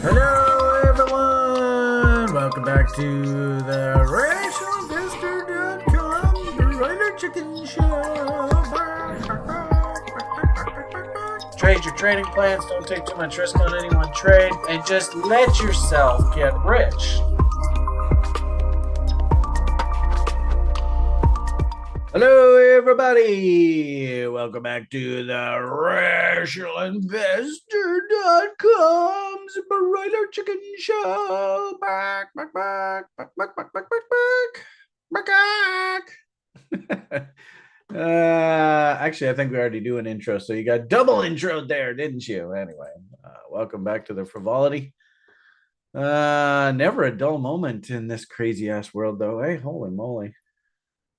Hello, everyone. Welcome back to the RationalInvestor.com Broiler Chicken Show. Trade your trading plans. Don't take too much risk on any one trade, and just let yourself get rich. Hello, everybody. Welcome back to the RationalInvestor.com's Broiler Chicken Show. Back. Actually, I think we already do an intro, so you got double intro there, didn't you? Anyway, welcome back to the frivolity. Never a dull moment in this crazy ass world, though. Hey, holy moly.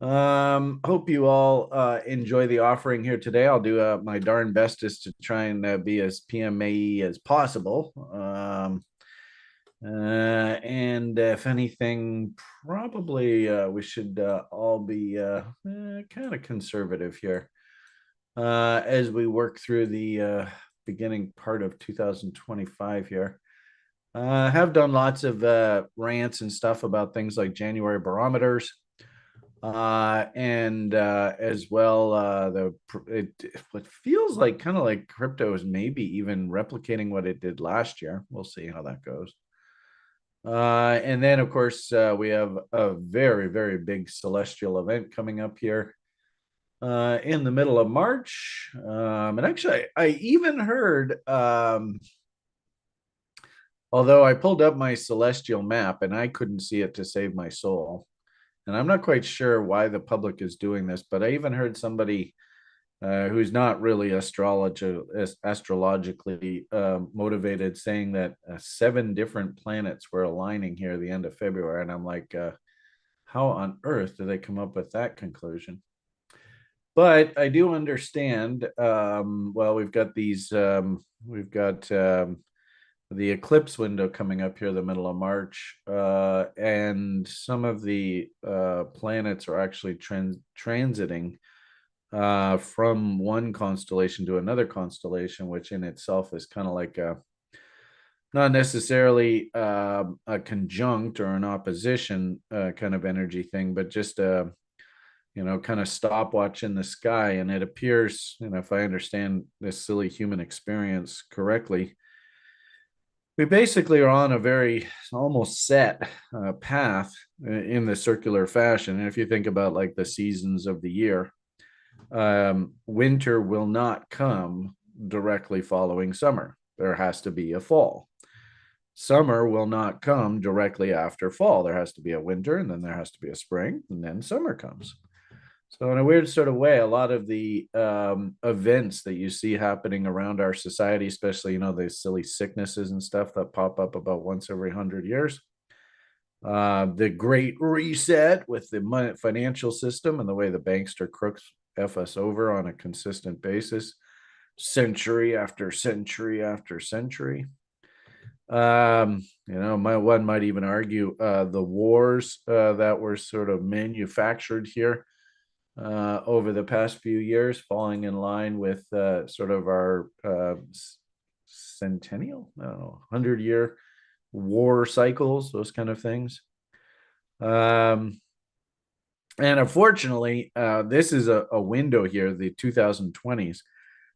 Hope you all enjoy the offering here today. I'll do my darn bestest to try and be as PMAE as possible. And if anything, probably we should all be kind of conservative here as we work through the beginning part of 2025 here. Have done lots of rants and stuff about things like January barometers. And as well, what feels like kind of like crypto is maybe even replicating what it did last year. We'll see how that goes. And then, of course, we have a very, very big celestial event coming up here in the middle of March. And actually, I even heard, although I pulled up my celestial map and I couldn't see it to save my soul. And I'm not quite sure why the public is doing this, but I even heard somebody who's not really astrologically motivated saying that 7 different planets were aligning here at the end of February. And I'm like, how on earth did they come up with that conclusion? But I do understand. Well, we've got the eclipse window coming up here the middle of March, and some of the planets are actually transiting from one constellation to another constellation, which in itself is kind of like not necessarily a conjunct or an opposition kind of energy thing, but just a kind of stopwatch in the sky. And it appears, if I understand this silly human experience correctly, we basically are on a very almost set path in the circular fashion. And if you think about like the seasons of the year, winter will not come directly following summer. There has to be a fall. Summer will not come directly after fall. There has to be a winter, and then there has to be a spring, and then summer comes. So in a weird sort of way, a lot of the events that you see happening around our society, especially, the silly sicknesses and stuff that pop up about once every 100 years, the Great Reset with the financial system and the way the bankster crooks F us over on a consistent basis, century after century after century. My one might even argue the wars that were sort of manufactured here over the past few years, falling in line with sort of our centennial, 100-year war cycles, those kind of things. And unfortunately, this is a window here, the 2020s,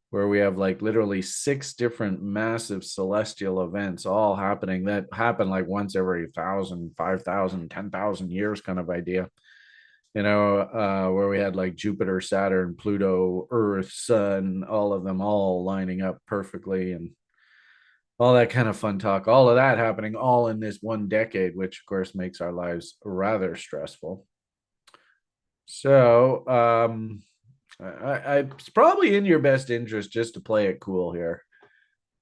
where we have like literally 6 different massive celestial events all happening that happen like once every 1,000, 5,000, 10,000 years kind of idea. Where we had like Jupiter, Saturn, Pluto, Earth, Sun, all of them all lining up perfectly, and all that kind of fun talk, all of that happening all in this one decade, which of course makes our lives rather stressful. So it's probably in your best interest just to play it cool here.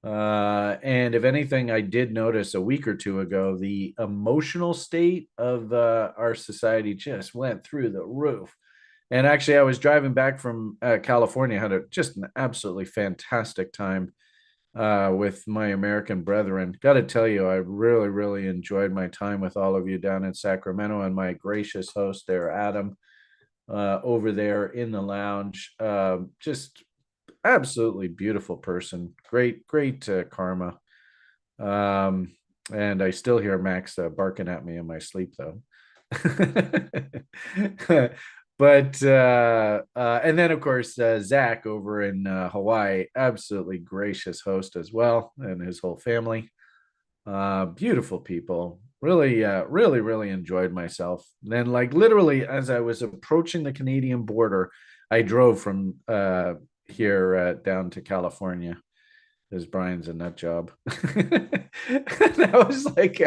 And if anything, I did notice a week or two ago, the emotional state of our society just went through the roof. And actually, I was driving back from California, had just an absolutely fantastic time with my American brethren. Got to tell you, I really, really enjoyed my time with all of you down in Sacramento, and my gracious host there, Adam, over there in the lounge. Just absolutely beautiful person. Great karma. And I still hear Max barking at me in my sleep, though. But and then of course Zach over in Hawaii, absolutely gracious host as well, and his whole family. Beautiful people. Really, really enjoyed myself. Then, like literally, as I was approaching the Canadian border, I drove from here down to California because Brian's a nut job. And I was like,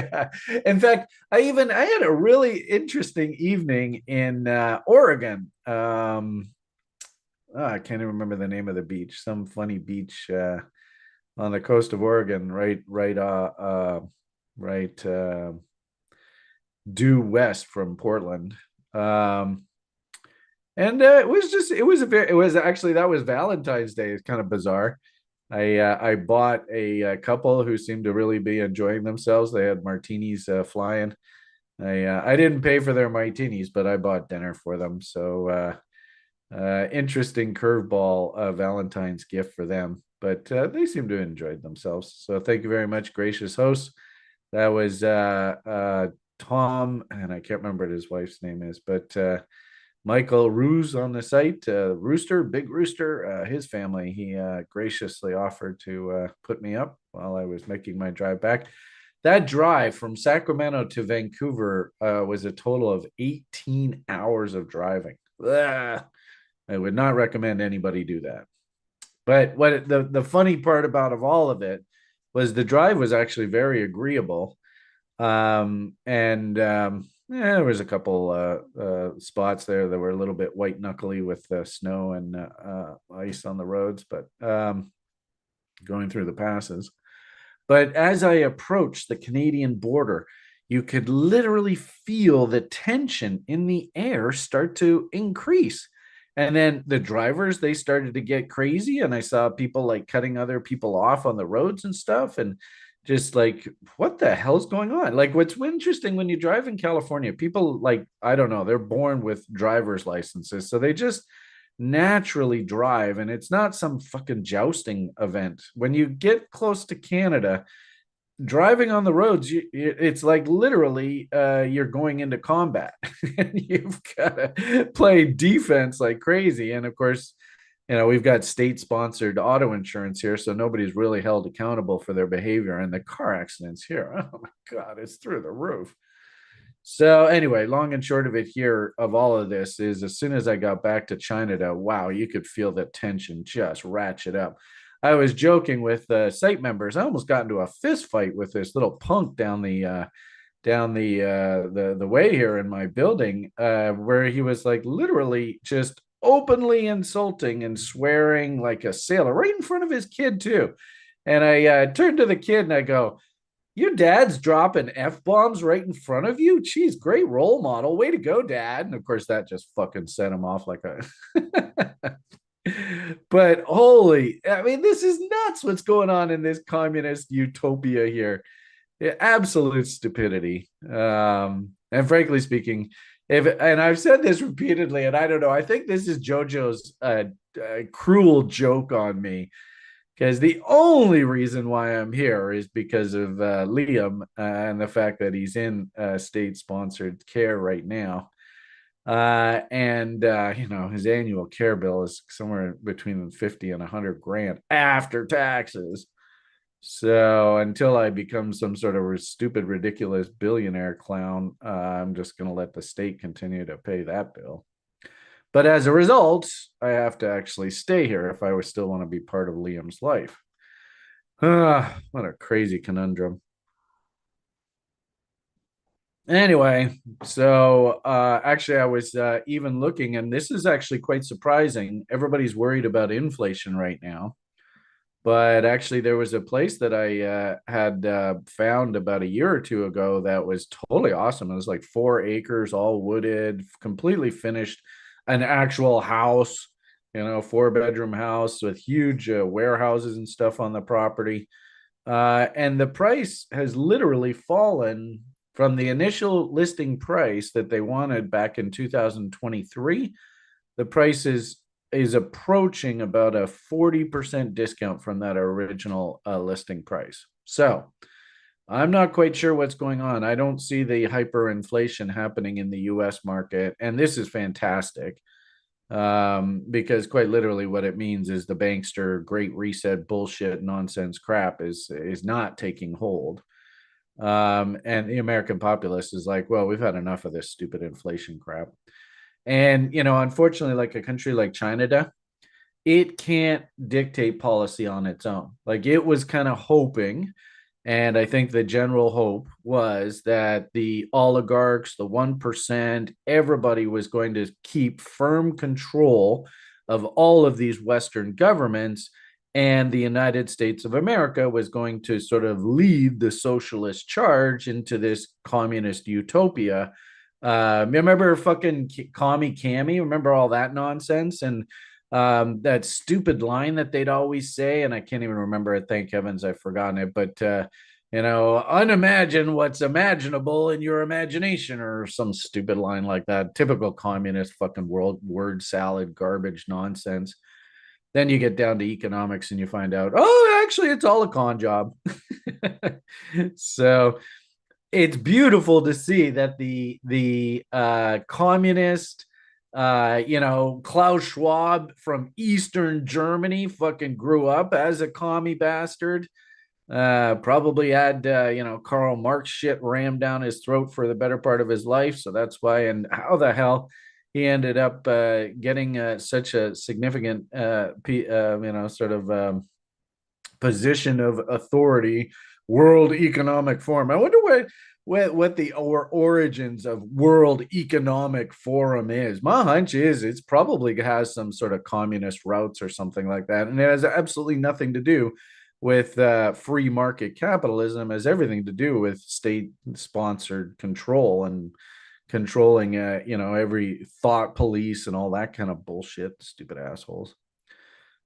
in fact, I had a really interesting evening in Oregon. I can't even remember the name of the beach. Some funny beach on the coast of Oregon, right due west from Portland. And it was actually, that was Valentine's Day. It's kind of bizarre. I bought a couple who seemed to really be enjoying themselves. They had martinis flying. I didn't pay for their martinis, but I bought dinner for them. So interesting curveball Valentine's gift for them. But they seem to have enjoyed themselves. So thank you very much, gracious hosts. That was Tom, and I can't remember what his wife's name is, but Michael Ruse on the site, Rooster, Big Rooster, his family. He graciously offered to put me up while I was making my drive back. That drive from Sacramento to Vancouver was a total of 18 hours of driving. Ugh. I would not recommend anybody do that. But what the funny part about of all of it was the drive was actually very agreeable. And there was a couple spots there that were a little bit white knuckly with snow and ice on the roads, but going through the passes. But as I approached the Canadian border, you could literally feel the tension in the air start to increase. And then the drivers, they started to get crazy, and I saw people like cutting other people off on the roads and stuff. And just like, what the hell's going on? Like, what's interesting when you drive in California, people, like, I don't know, they're born with driver's licenses, so they just naturally drive, and it's not some fucking jousting event. When you get close to Canada, driving on the roads, it's like literally you're going into combat. And you've got to play defense like crazy. And of course, we've got state sponsored auto insurance here, so nobody's really held accountable for their behavior. And the car accidents here, oh my God, it's through the roof. So anyway, long and short of it here, of all of this, is as soon as I got back to Chinatown, wow, you could feel the tension just ratchet up. I was joking with site members. I almost got into a fist fight with this little punk down the way here in my building, where he was like literally just openly insulting and swearing like a sailor right in front of his kid too. And I turned to the kid and I go, "Your dad's dropping F-bombs right in front of you? Geez, great role model. Way to go, Dad." And of course, that just fucking set him off like a. But holy, I mean, this is nuts what's going on in this communist utopia here. Yeah, absolute stupidity. And frankly speaking, and I've said this repeatedly, and I don't know, I think this is JoJo's cruel joke on me, because the only reason why I'm here is because of Liam and the fact that he's in state-sponsored care right now. And his annual care bill is somewhere between 50 and 100 grand after taxes. So until I become some sort of stupid, ridiculous billionaire clown, I'm just going to let the state continue to pay that bill. But as a result, I have to actually stay here if I still want to be part of Liam's life. What a crazy conundrum. Anyway, so actually, I was even looking, and this is actually quite surprising. Everybody's worried about inflation right now. But actually, there was a place that I had found about a year or two ago that was totally awesome. It was like 4 acres, all wooded, completely finished, an actual house, 4-bedroom house with huge warehouses and stuff on the property. And the price has literally fallen from the initial listing price that they wanted back in 2023. The price is approaching about a 40% discount from that original listing price. So I'm not quite sure what's going on. I don't see the hyperinflation happening in the US market. And this is fantastic, because quite literally what it means is the bankster great reset bullshit nonsense crap is not taking hold. And the American populace is like, well, we've had enough of this stupid inflation crap. And, unfortunately, like a country like China, it can't dictate policy on its own. Like it was kind of hoping, and I think the general hope was that the oligarchs, the 1%, everybody was going to keep firm control of all of these Western governments. And the United States of America was going to sort of lead the socialist charge into this communist utopia. Remember fucking Commie Cammy? Remember all that nonsense? And that stupid line that they'd always say, and I can't even remember it. Thank heavens I've forgotten it. But unimagine what's imaginable in your imagination, or some stupid line like that. Typical communist fucking world word salad garbage nonsense. Then you get down to economics and you find out, oh, actually, it's all a con job. So it's beautiful to see that the communist, Klaus Schwab from Eastern Germany fucking grew up as a commie bastard. Probably had Karl Marx shit rammed down his throat for the better part of his life, so that's why. And how the hell he ended up getting such a significant sort of position of authority, World Economic Forum. I wonder what the origins of World Economic Forum is. My hunch is it's probably has some sort of communist roots or something like that, and it has absolutely nothing to do with free market capitalism. It has everything to do with state sponsored control and controlling every thought police and all that kind of bullshit. Stupid assholes.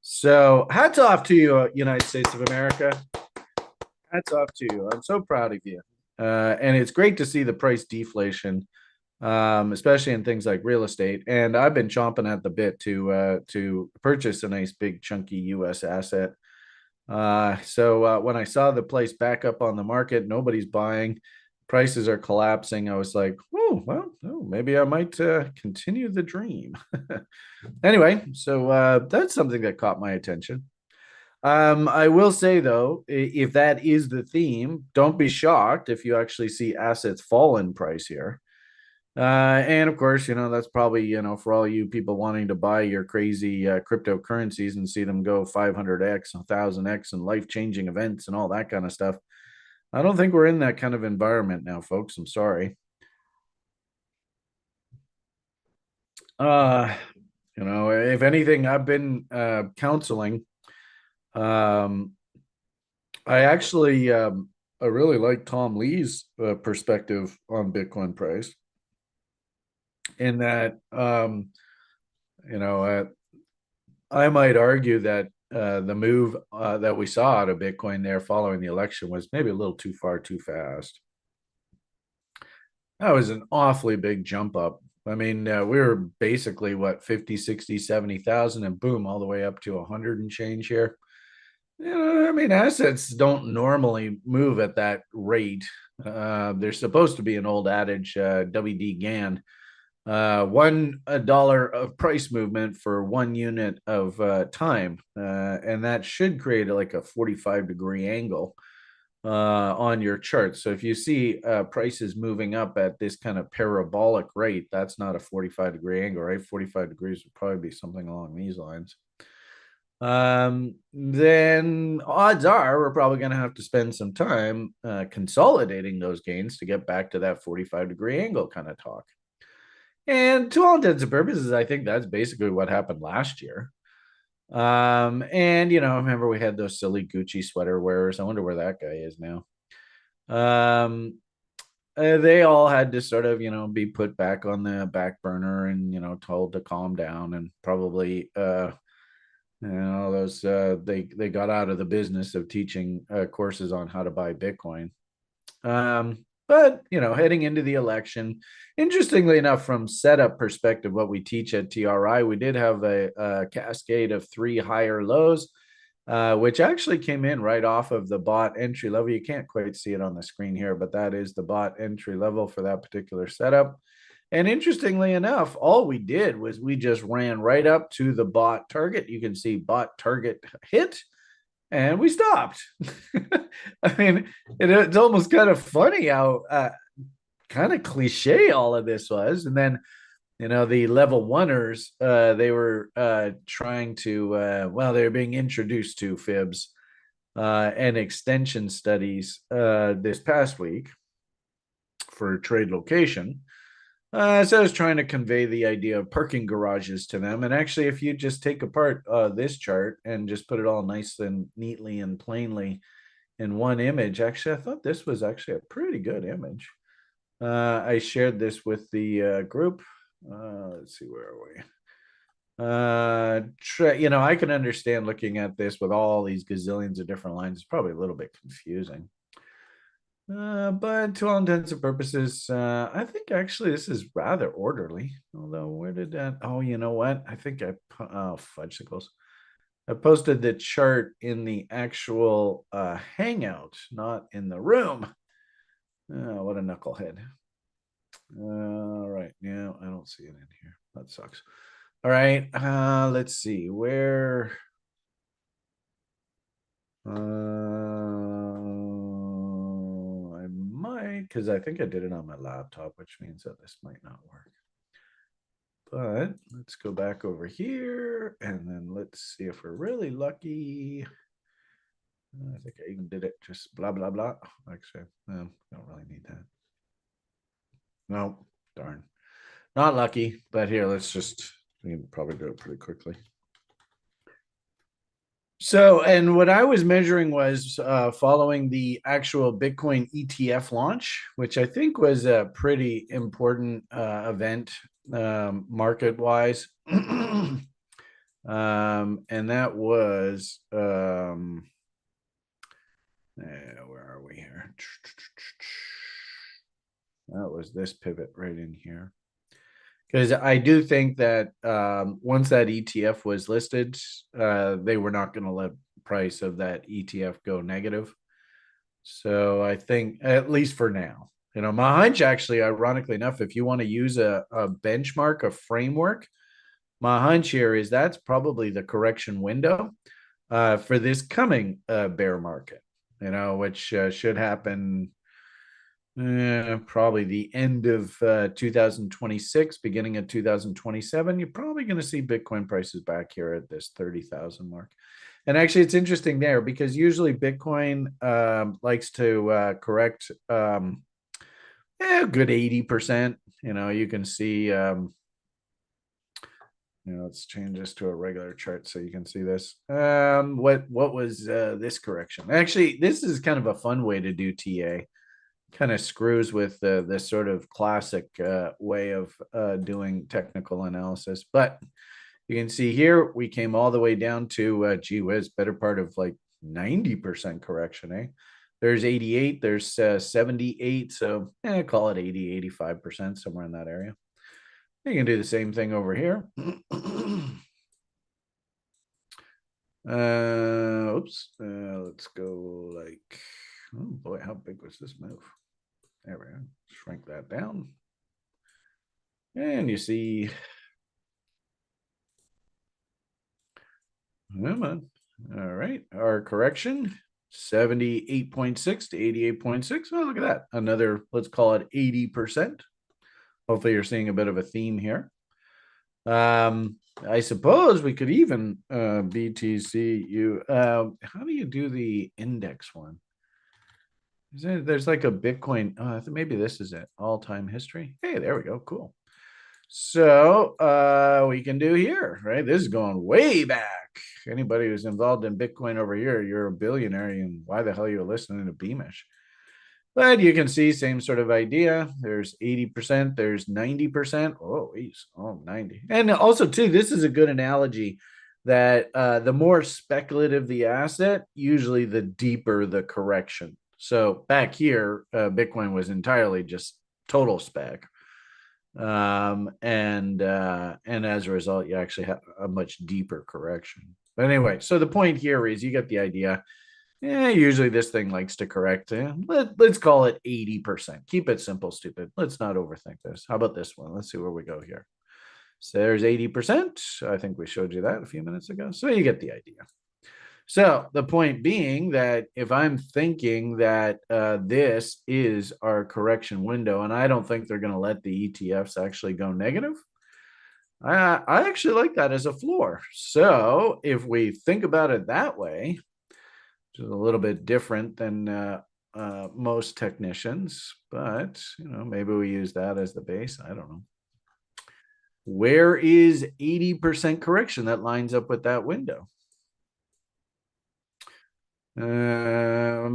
So hats off to you, United States of America. Hats off to you. I'm so proud of you. And it's great to see the price deflation, especially in things like real estate. And I've been chomping at the bit to purchase a nice big chunky U.S. asset. So when I saw the place back up on the market, nobody's buying, prices are collapsing. I was like, oh, well, maybe I might continue the dream. Anyway, so that's something that caught my attention. I will say though, if that is the theme, don't be shocked if you actually see assets fall in price here. And of course, that's probably, for all you people wanting to buy your crazy cryptocurrencies and see them go 500x, 1000x, and life changing events and all that kind of stuff. I don't think we're in that kind of environment now, folks. I'm sorry. Uh, if anything, I've been counseling. Um, I actually I really like Tom Lee's perspective on Bitcoin price, in that you know uh, I might argue that the move that we saw out of Bitcoin there following the election was maybe a little too far too fast. That was an awfully big jump up. I mean, we were basically what, 50, 60, 70,000, and boom, all the way up to 100 and change here. I mean, assets don't normally move at that rate. There's supposed to be an old adage, WD Gann, $1 of price movement for 1 unit of time, and that should create like a 45-degree angle on your chart. So if you see prices moving up at this kind of parabolic rate, that's not a 45-degree angle, right? 45 degrees would probably be something along these lines. Then odds are we're probably going to have to spend some time consolidating those gains to get back to that 45-degree angle kind of talk. And to all intents and purposes, I think that's basically what happened last year. And remember we had those silly Gucci sweater wearers. I wonder where that guy is now. They all had to sort of, be put back on the back burner and, told to calm down, and probably, those they got out of the business of teaching courses on how to buy Bitcoin. But heading into the election, interestingly enough, from setup perspective, what we teach at TRI, we did have a cascade of 3 higher lows. which actually came in right off of the bot entry level. You can't quite see it on the screen here, but that is the bot entry level for that particular setup. And interestingly enough, all we did was we just ran right up to the bot target. You can see bot target hit, and we stopped. I mean, it's almost kind of funny how kind of cliche all of this was. And then, the level oneers, they were trying to, they were being introduced to fibs and extension studies this past week for trade location. So I was trying to convey the idea of parking garages to them. And actually, if you just take apart this chart and just put it all nice and neatly and plainly in one image, actually, I thought this was actually a pretty good image. I shared this with the group. Let's see, where are we? I can understand looking at this with all these gazillions of different lines. It's probably a little bit confusing. But to all intents and purposes, I think actually this is rather orderly. Although, where did that? Oh, you know what? I think fudgesicles. I posted the chart in the actual hangout, not in the room. Oh, what a knucklehead. All right. Yeah, I don't see it in here. That sucks. All right. Let's see where. I might, because I think I did it on my laptop, which means that this might not work. But let's go back over here and then let's see if we're really lucky. I think I even did it just blah, blah, blah. Actually, don't really need that. No, darn. Not lucky, but here, we can probably do it pretty quickly. So, and what I was measuring was following the actual Bitcoin ETF launch, which I think was a pretty important event market-wise. And that was, where are we here? That was this pivot right in here. Because I do think that once that ETF was listed, they were not going to let price of that ETF go negative. So I think, at least for now, my hunch actually, ironically enough, if you want to use a benchmark, a framework, my hunch here is that's probably the correction window for this coming bear market, which should happen probably the end of 2026, beginning of 2027. You're probably going to see Bitcoin prices back here at this 30,000 mark. And actually, it's interesting there because usually Bitcoin likes to correct a good 80%. You can see, let's change this to a regular chart so you can see this. What was this correction? Actually, this is kind of a fun way to do TA. Kind of screws with this sort of classic way of doing technical analysis. But you can see here, we came all the way down to, gee whiz, better part of like 90% correction, eh? There's 88, there's 78, so call it 80, 85%, somewhere in that area. You can do the same thing over here. Let's go like, oh boy, how big was this move? There we go. Shrink that down. And you see, come on. All right. Our correction, 78.6 to 88.6. Oh, look at that. Another, let's call it 80%. Hopefully you're seeing a bit of a theme here. I suppose we could even BTC. How do you do the index one? There's like a Bitcoin. Maybe this is it. All-time history. Hey, there we go. Cool. So we can do here, right? This is going way back. Anybody who's involved in Bitcoin over here, you're a billionaire. And why the hell are you listening to Beamish? But you can see same sort of idea. There's 80%. There's 90%. Oh, geez. Oh, 90. And also, too, this is a good analogy that the more speculative the asset, usually the deeper the correction. So back here, Bitcoin was entirely just total spec. And as a result, you actually have a much deeper correction. But anyway, so the point here is you get the idea. Usually this thing likes to correct. Let's call it 80%. Keep it simple, stupid. Let's not overthink this. How about this one? Let's see where we go here. So there's 80%. I think we showed you that a few minutes ago. So you get the idea. So the point being that if I'm thinking that this is our correction window, and I don't think they're going to let the ETFs actually go negative, I actually like that as a floor. So if we think about it that way, which is a little bit different than most technicians, but maybe we use that as the base. I don't know. Where is 80% correction that lines up with that window? Kind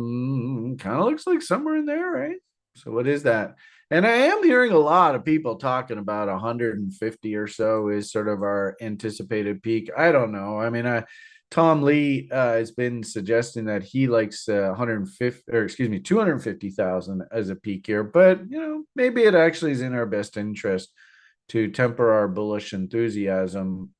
of looks like somewhere in there, right? So what is that? And I am hearing a lot of people talking about 150 or so is sort of our anticipated peak. I don't know. I mean, Tom Lee has been suggesting that he likes 150, or excuse me, 250,000 as a peak here, but maybe it actually is in our best interest to temper our bullish enthusiasm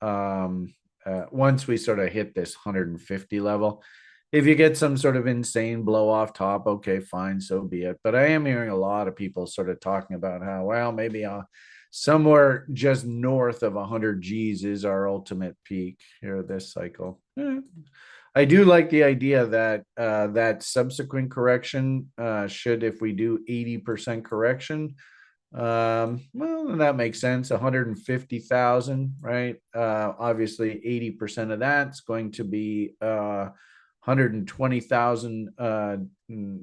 once we sort of hit this 150 level. If you get some sort of insane blow off top, okay, fine, so be it. But I am hearing a lot of people sort of talking about how, well, maybe somewhere just north of 100 G's is our ultimate peak here this cycle. I do like the idea that that subsequent correction should, if we do 80% correction, well, that makes sense. 150,000, right? Obviously, 80% of that's going to be 120,000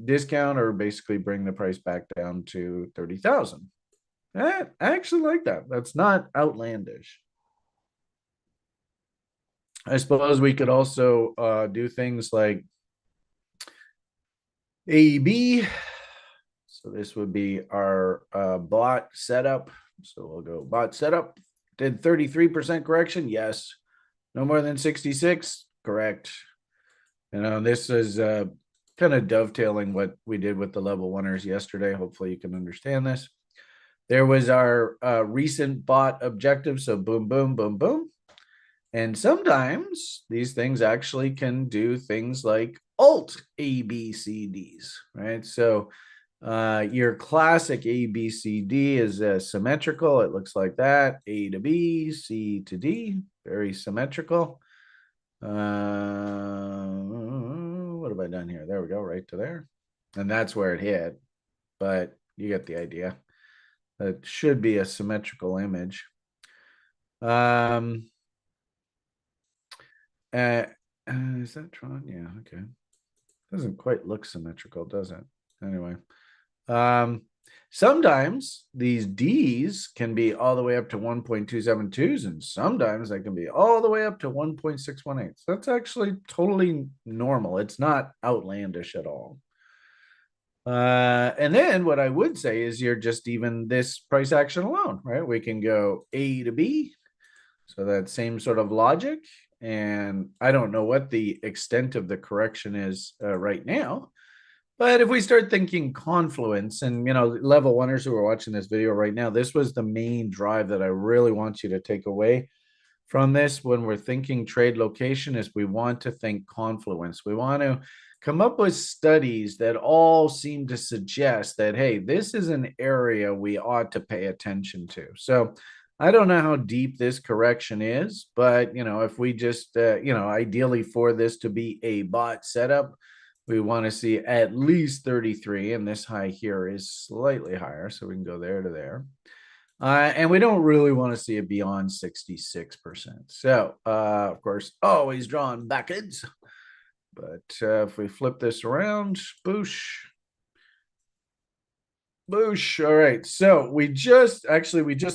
discount, or basically bring the price back down to 30,000. I actually like that. That's not outlandish. I suppose we could also do things like AEB. So this would be our bot setup. So we'll go bot setup. Did 33% correction? Yes. No more than 66? Correct. This is kind of dovetailing what we did with the level oneers yesterday. Hopefully you can understand this. There was our recent bot objective. So boom, boom, boom, boom. And sometimes these things actually can do things like alt ABCDs, right? So your classic ABCD is symmetrical. It looks like that. A to B, C to D, very symmetrical. What have I done here? There we go, right to there. And that's where it hit, but you get the idea. It should be a symmetrical image. Is that Tron? Yeah, okay. Doesn't quite look symmetrical, does it? Anyway. Sometimes these D's can be all the way up to 1.272s, and sometimes they can be all the way up to 1.618. So that's actually totally normal. It's not outlandish at all. And then what I would say is you're just even this price action alone, right? We can go A to B. So that same sort of logic. And I don't know what the extent of the correction is right now. But if we start thinking confluence, and level oneers who are watching this video right now, this was the main drive that I really want you to take away from this when we're thinking trade location, is we want to think confluence. We want to come up with studies that all seem to suggest that, hey, this is an area we ought to pay attention to. So I don't know how deep this correction is, but if we just ideally for this to be a bot setup, we want to see at least 33, and this high here is slightly higher, so we can go there to there. And we don't really want to see it beyond 66%. So, of course, always drawn backwards. But if we flip this around, boosh. Boosh. All right. So we just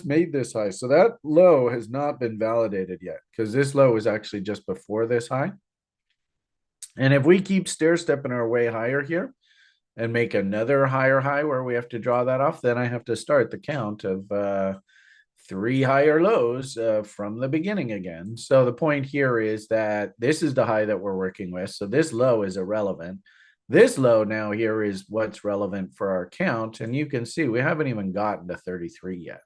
made this high. So that low has not been validated yet, because this low is actually just before this high. And if we keep stair-stepping our way higher here and make another higher high where we have to draw that off, then I have to start the count of 3 higher lows from the beginning again. So the point here is that this is the high that we're working with. So this low is irrelevant. This low now here is what's relevant for our count. And you can see we haven't even gotten to 33 yet.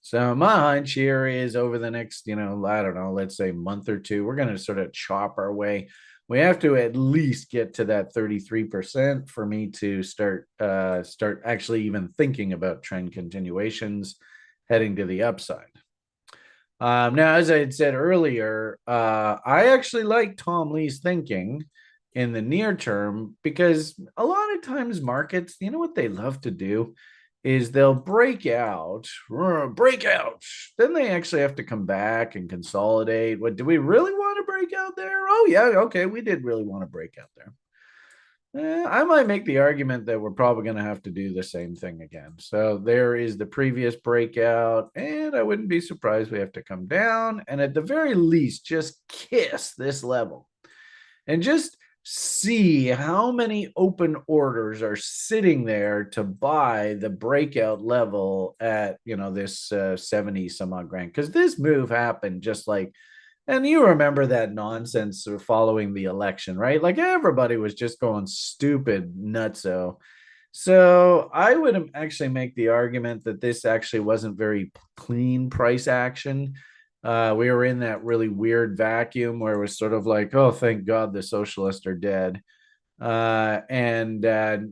So my hunch here is over the next, I don't know, let's say month or two, we're going to sort of chop our way. We have to at least get to that 33% for me to start actually even thinking about trend continuations heading to the upside. Now, as I had said earlier, I actually like Tom Lee's thinking in the near term because a lot of times markets, you know what they love to do is they'll break out. Then they actually have to come back and consolidate. What do we really want to break out there? Oh, yeah, okay, we did really want to break out there. I might make the argument that we're probably going to have to do the same thing again. So there is the previous breakout, and I wouldn't be surprised we have to come down and at the very least just kiss this level and just see how many open orders are sitting there to buy the breakout level at this 70 some odd grand, because this move happened just like, and you remember that nonsense following the election, right? Like everybody was just going stupid nutso. So I would actually make the argument that this actually wasn't very clean price action. We were in that really weird vacuum where it was sort of like, oh, thank God the socialists are dead. And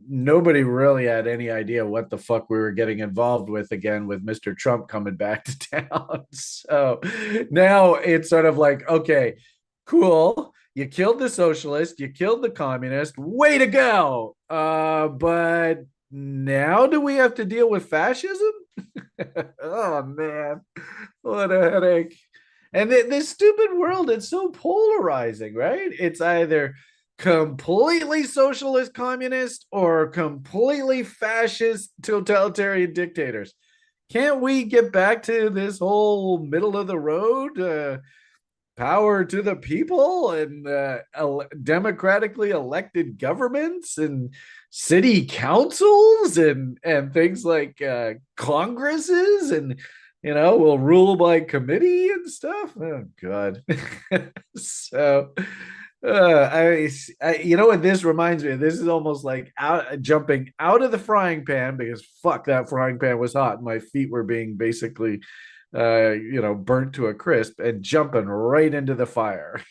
nobody really had any idea what the fuck we were getting involved with again with Mr. Trump coming back to town. So now it's sort of like, okay, cool. You killed the socialist, you killed the communist, way to go. But now do we have to deal with fascism? Oh man, what a headache. And this stupid world, it's so polarizing, right? It's either completely socialist communist or completely fascist totalitarian dictators. Can't we get back to this whole middle of the road power to the people and democratically elected governments and city councils and things like congresses, and we'll rule by committee and stuff? Oh god. So you know what this reminds me of? This is almost like jumping out of the frying pan, because fuck, that frying pan was hot. My feet were being basically, burnt to a crisp, and jumping right into the fire.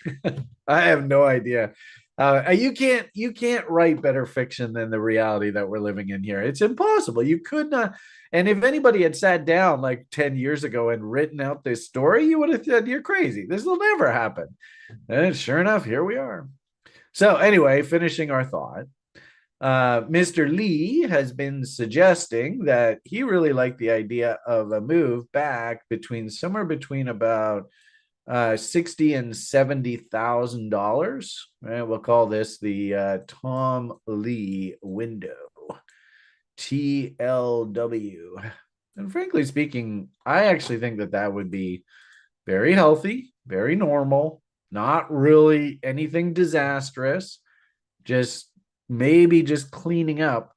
I have no idea. You can't write better fiction than the reality that we're living in here. It's impossible. You could not. And if anybody had sat down like 10 years ago and written out this story, you would have said, you're crazy. This will never happen. And sure enough, here we are. So anyway, finishing our thought, Mr. Lee has been suggesting that he really liked the idea of a move back somewhere between about $60,000 and $70,000. Right, we'll call this the Tom Lee window, TLW. And frankly speaking, I actually think that would be very healthy, very normal, not really anything disastrous, just maybe just cleaning up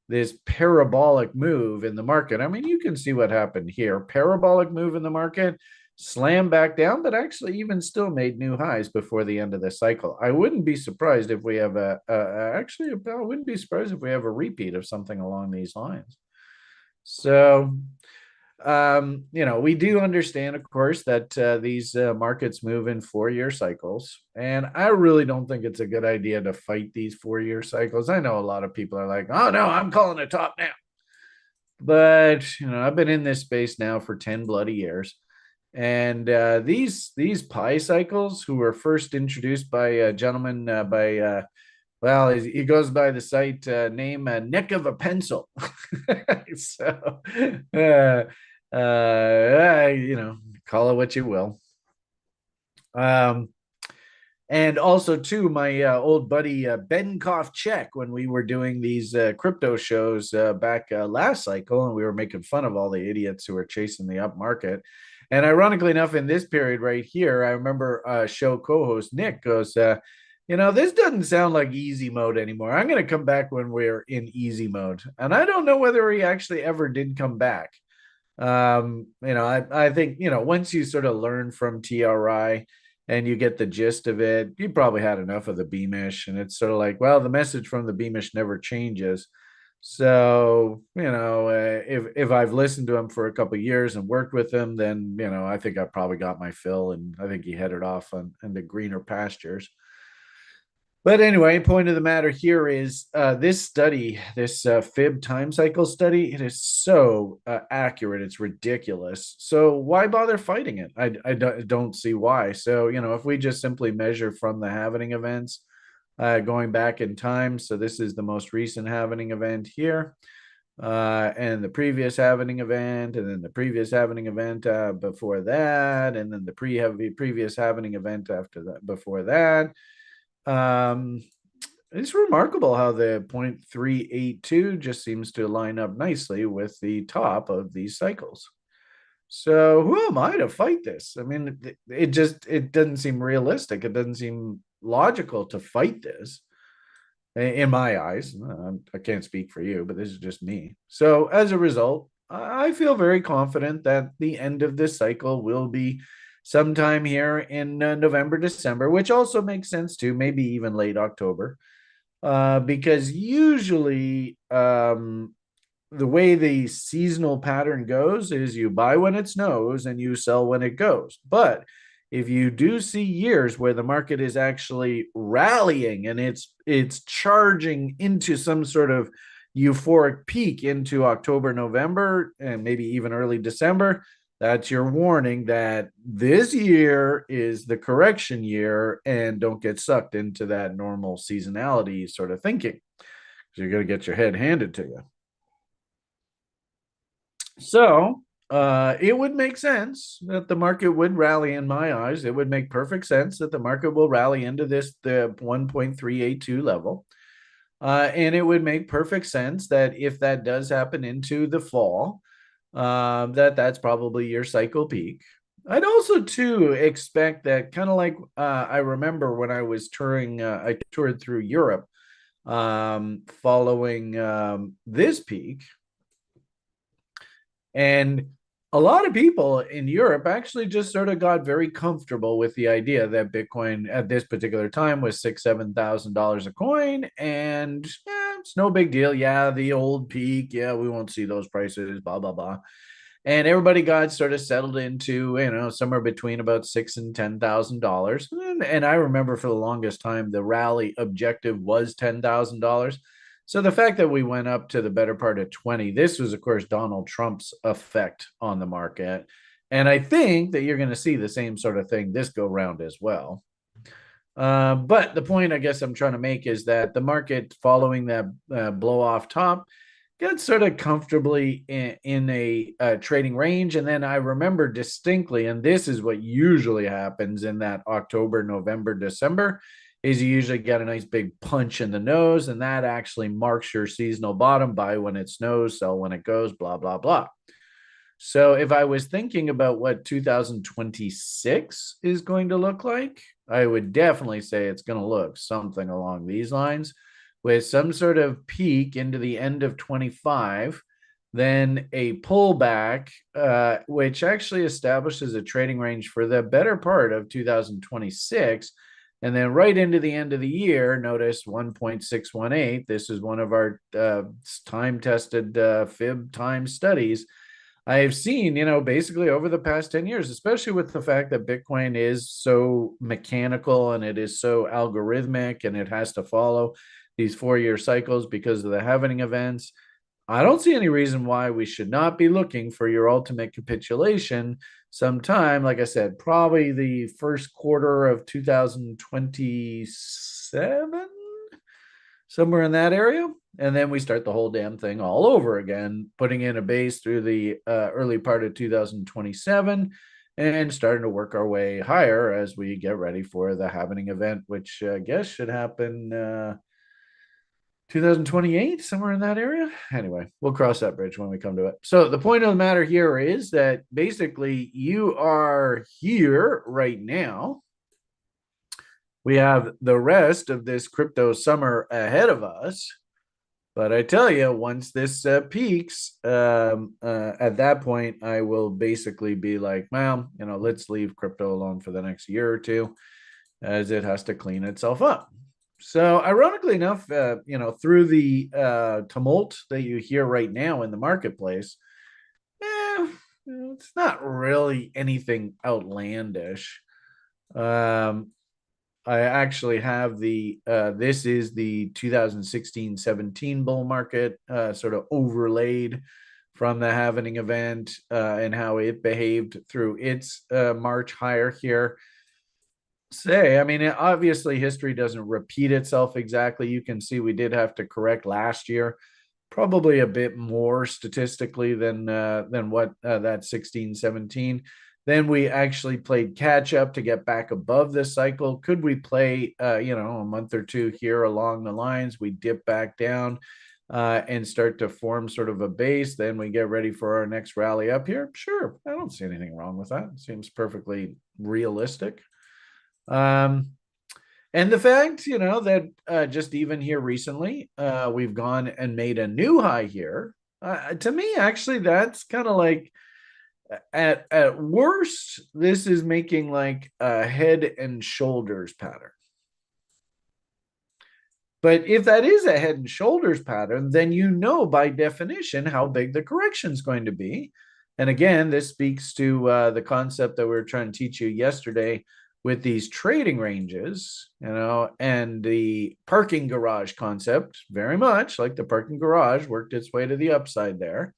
this parabolic move in the market. I mean, you can see what happened here. Parabolic move in the market, slammed back down, but actually even still made new highs before the end of the cycle. I wouldn't be surprised if we have I wouldn't be surprised if we have a repeat of something along these lines. So we do understand, of course, that these markets move in 4-year cycles. And I really don't think it's a good idea to fight these 4-year cycles. I know a lot of people are like, oh, no, I'm calling it top now. But, I've been in this space now for 10 bloody years. And these pi cycles, who were first introduced by a gentleman well, he goes by the site name Neck of a Pencil. So, call it what you will. And also, too, my old buddy Ben Kovchek, when we were doing these crypto shows back last cycle, and we were making fun of all the idiots who were chasing the up market. And ironically enough, in this period right here, I remember show co-host Nick goes, this doesn't sound like easy mode anymore. I'm going to come back when we're in easy mode. And I don't know whether he actually ever did come back. I think, once you sort of learn from TRI and you get the gist of it, you probably had enough of the Beamish. And it's sort of like, well, the message from the Beamish never changes. So, if I've listened to him for a couple of years and worked with him, then, I think I probably got my fill, and I think he headed off on the greener pastures. But anyway, point of the matter here is this study, this fib time cycle study, it is so accurate. It's ridiculous. So why bother fighting it? I don't see why. So, if we just simply measure from the halvening events going back in time. So this is the most recent halvening event here. And the previous halvening event, and then the previous halvening event before that, and then the previous halvening event after that, before that. It's remarkable how the 0.382 just seems to line up nicely with the top of these cycles. So who am I to fight this? I mean, it doesn't seem realistic. It doesn't seem logical to fight this in my eyes. I can't speak for you, but this is just me. So as a result, I feel very confident that the end of this cycle will be sometime here in November, December, which also makes sense too, maybe even late October, because usually the way the seasonal pattern goes is you buy when it snows and you sell when it goes. But if you do see years where the market is actually rallying and it's charging into some sort of euphoric peak into October, November, and maybe even early December, that's your warning that this year is the correction year, and don't get sucked into that normal seasonality sort of thinking, because you're going to get your head handed to you. So it would make sense that the market would rally in my eyes. It would make perfect sense that the market will rally into the 1.382 level. And it would make perfect sense that if that does happen into the fall, that's probably your cycle peak. I'd also too expect that, kind of like I remember when I was touring, I toured through Europe following this peak, and a lot of people in Europe actually just sort of got very comfortable with the idea that Bitcoin at this particular time was $6,000-7,000 a coin, and it's no big deal. Yeah, the old peak. Yeah, we won't see those prices. Blah blah blah. And everybody got sort of settled into somewhere between about $6,000 and $10,000. And I remember for the longest time the rally objective was $10,000. So the fact that we went up to the better part of 20, this was, of course, Donald Trump's effect on the market. And I think that you're going to see the same sort of thing this go round as well. But the point I guess I'm trying to make is that the market following that blow off top got sort of comfortably in a trading range. And then I remember distinctly, and this is what usually happens in that October, November, December, is you usually get a nice big punch in the nose, and that actually marks your seasonal bottom. Buy when it snows, sell when it goes, blah, blah, blah. So if I was thinking about what 2026 is going to look like, I would definitely say it's going to look something along these lines, with some sort of peak into the end of 25, then a pullback, which actually establishes a trading range for the better part of 2026. And then right into the end of the year, notice 1.618. This is one of our time-tested fib time studies. I have seen, basically over the past 10 years, especially with the fact that Bitcoin is so mechanical and it is so algorithmic and it has to follow these 4-year cycles because of the halvening events. I don't see any reason why we should not be looking for your ultimate capitulation sometime, like I said, probably the first quarter of 2027, somewhere in that area. And then we start the whole damn thing all over again, putting in a base through the early part of 2027 and starting to work our way higher as we get ready for the halvening event, which I guess should happen 2028, somewhere in that area. Anyway, we'll cross that bridge when we come to it. So the point of the matter here is that basically you are here right now. We have the rest of this crypto summer ahead of us. But I tell you, once this peaks, at that point, I will basically be like, well, let's leave crypto alone for the next year or two, as it has to clean itself up. So ironically enough, through the tumult that you hear right now in the marketplace, eh, it's not really anything outlandish. Um, I actually have this is the 2016-17 bull market sort of overlaid from the halvening event and how it behaved through its March higher here. I mean, obviously history doesn't repeat itself exactly. You can see we did have to correct last year, probably a bit more statistically than what that 16-17. Then we actually played catch up to get back above this cycle. Could we play a month or two here along the lines? We dip back down and start to form sort of a base. Then we get ready for our next rally up here. Sure, I don't see anything wrong with that. It seems perfectly realistic. And the fact, that just even here recently, we've gone and made a new high here. To me, actually, that's kind of like at worst, this is making like a head and shoulders pattern. But if that is a head and shoulders pattern, then by definition how big the correction is going to be. And again, this speaks to the concept that we were trying to teach you yesterday with these trading ranges, and the parking garage concept, very much like the parking garage worked its way to the upside there.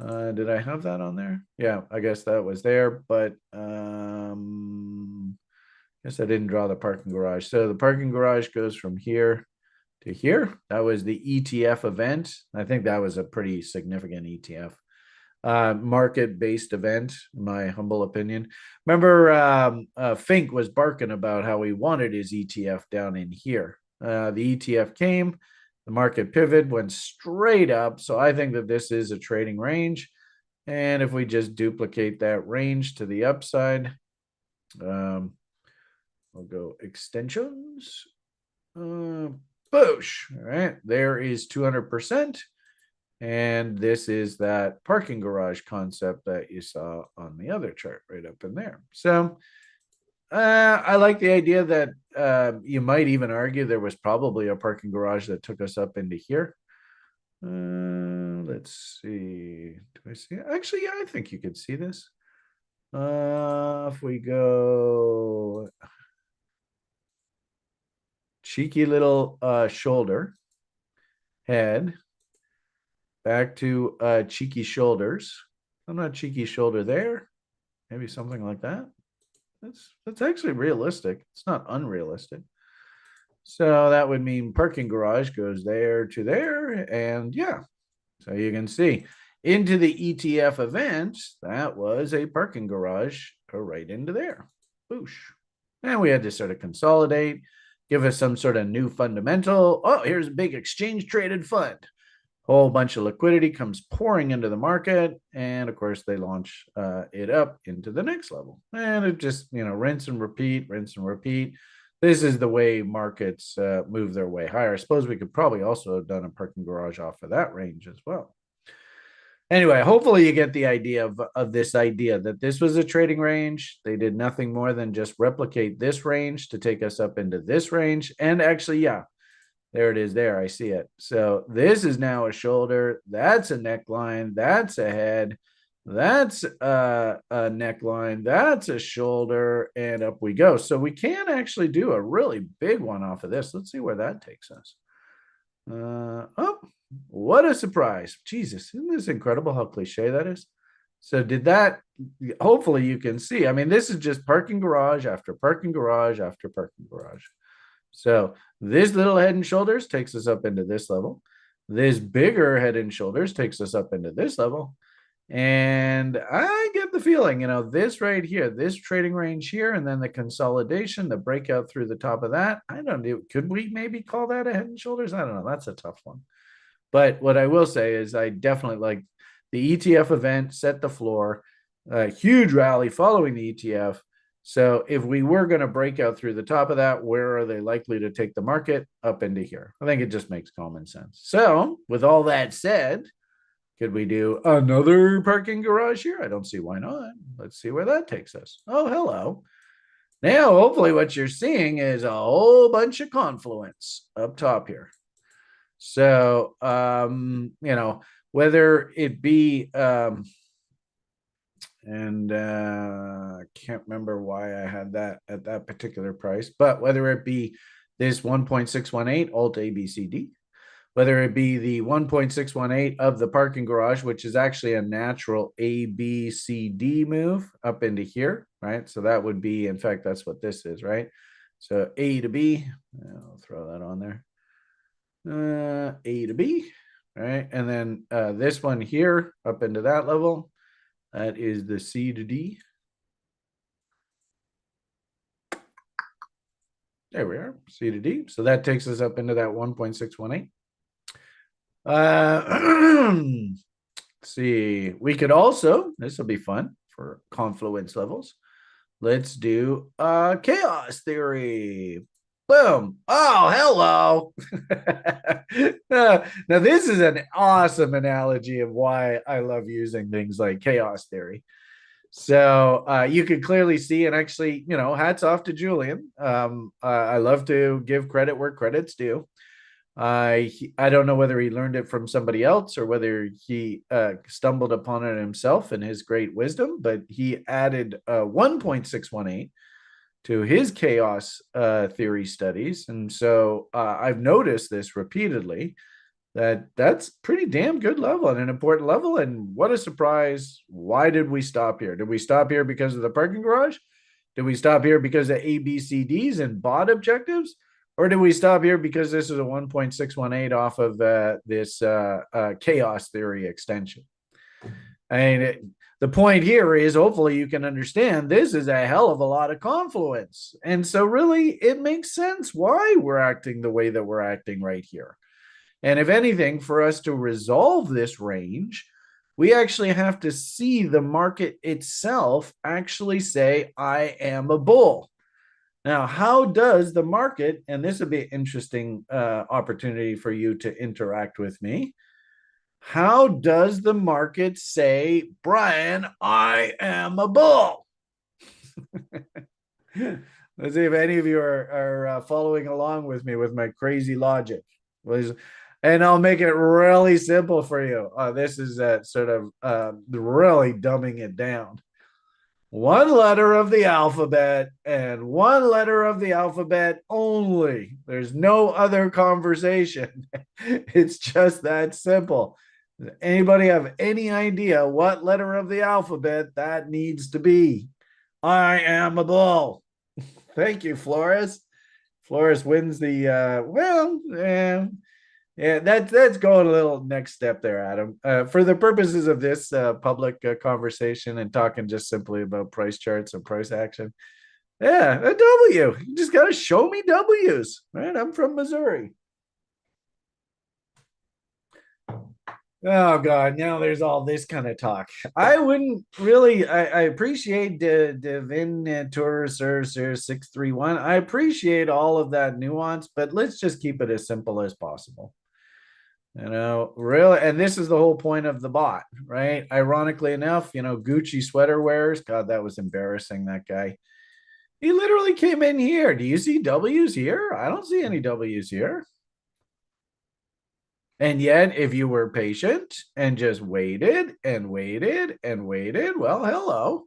Did I have that on there? Yeah, I guess that was there, but I guess I didn't draw the parking garage. So the parking garage goes from here to here. That was the ETF event. I think that was a pretty significant ETF market-based event, in my humble opinion. Remember, Fink was barking about how he wanted his ETF down in here. The ETF came, the market pivot went straight up. So I think that this is a trading range. And if we just duplicate that range to the upside, I'll go extensions. Boosh. All right, there is 200%. And this is that parking garage concept that you saw on the other chart right up in there. So I like the idea that you might even argue there was probably a parking garage that took us up into here. Let's see. Do I see it? Actually, yeah, I think you could see this. If we go cheeky little shoulder, head, back to cheeky shoulders. I'm not cheeky shoulder there. Maybe something like that. That's actually realistic. It's not unrealistic. So that would mean parking garage goes there to there. And yeah, so you can see into the ETF event, that was a parking garage go right into there. Boosh. And we had to sort of consolidate, give us some sort of new fundamental. Oh, here's a big exchange traded fund. Whole bunch of liquidity comes pouring into the market, and of course they launch it up into the next level, and it just rinse and repeat. This is the way markets move their way higher. I suppose we could probably also have done a parking garage off of that range as well. Anyway, hopefully you get the idea of this idea that this was a trading range. They did nothing more than just replicate this range to take us up into this range. And actually, yeah, there it is there. I see it. So this is now a shoulder. That's a neckline. That's a head. That's a neckline. That's a shoulder. And up we go. So we can actually do a really big one off of this. Let's see where that takes us. Oh, what a surprise. Jesus, isn't this incredible how cliche that is? So hopefully you can see. I mean, this is just parking garage after parking garage after parking garage. So this little head and shoulders takes us up into this level. This bigger head and shoulders takes us up into this level. And I get the feeling, this right here, this trading range here, and then the consolidation, the breakout through the top of that. I don't know. Could we maybe call that a head and shoulders? I don't know. That's a tough one. But what I will say is I definitely like the ETF event, set the floor, a huge rally following the ETF. So if we were going to break out through the top of that, where are they likely to take the market? Up into here. I think it just makes common sense. So with all that said, could we do another parking garage here? I don't see why not. Let's see where that takes us. Oh, hello. Now, hopefully what you're seeing is a whole bunch of confluence up top here. So, whether it be, and I can't remember why I had that at that particular price, but whether it be this 1.618 alt ABCD, whether it be the 1.618 of the parking garage, which is actually a natural ABCD move up into here, right? So that would be, in fact, that's what this is, right? So A to B, I'll throw that on there. A to B, right? And then this one here up into that level, that is the C to D. There we are, C to D. So that takes us up into that 1.618. See, we could also, this will be fun for confluence levels. Let's do chaos theory. Boom. Oh, hello. Now, this is an awesome analogy of why I love using things like chaos theory. So you could clearly see, and actually, hats off to Julian. I love to give credit where credit's due. I don't know whether he learned it from somebody else or whether he stumbled upon it himself in his great wisdom, but he added 1.618 to his chaos theory studies. And so I've noticed this repeatedly, that's pretty damn good level and an important level. And what a surprise. Why did we stop here? Did we stop here because of the parking garage? Did we stop here because of ABCDs and bot objectives? Or did we stop here because this is a 1.618 off of this chaos theory extension? I mean, the point here is hopefully you can understand this is a hell of a lot of confluence. And so really it makes sense why we're acting the way that we're acting right here. And if anything, for us to resolve this range, we actually have to see the market itself actually say, I am a bull. Now, how does the market, and this would be an interesting opportunity for you to interact with me. How does the market say, Brian, I am a bull? Let's see if any of you are following along with me with my crazy logic. And I'll make it really simple for you. This is sort of really dumbing it down. One letter of the alphabet and one letter of the alphabet only. There's no other conversation. It's just that simple. Does anybody have any idea what letter of the alphabet that needs to be? I am a bull. Thank you, Flores. Flores wins the yeah, that's going a little next step there, Adam. For the purposes of this public conversation and talking just simply about price charts and price action, yeah, a W. You just got to show me W's, right? I'm from Missouri. Oh God, now there's all this kind of talk. I wouldn't really. I appreciate Devin Tour Sir 631. I appreciate all of that nuance, but let's just keep it as simple as possible. Really, and this is the whole point of the bot, right? Ironically enough, Gucci sweater wearers. God, that was embarrassing. That guy. He literally came in here. Do you see W's here? I don't see any W's here. And yet, if you were patient and just waited and waited and waited, well, hello.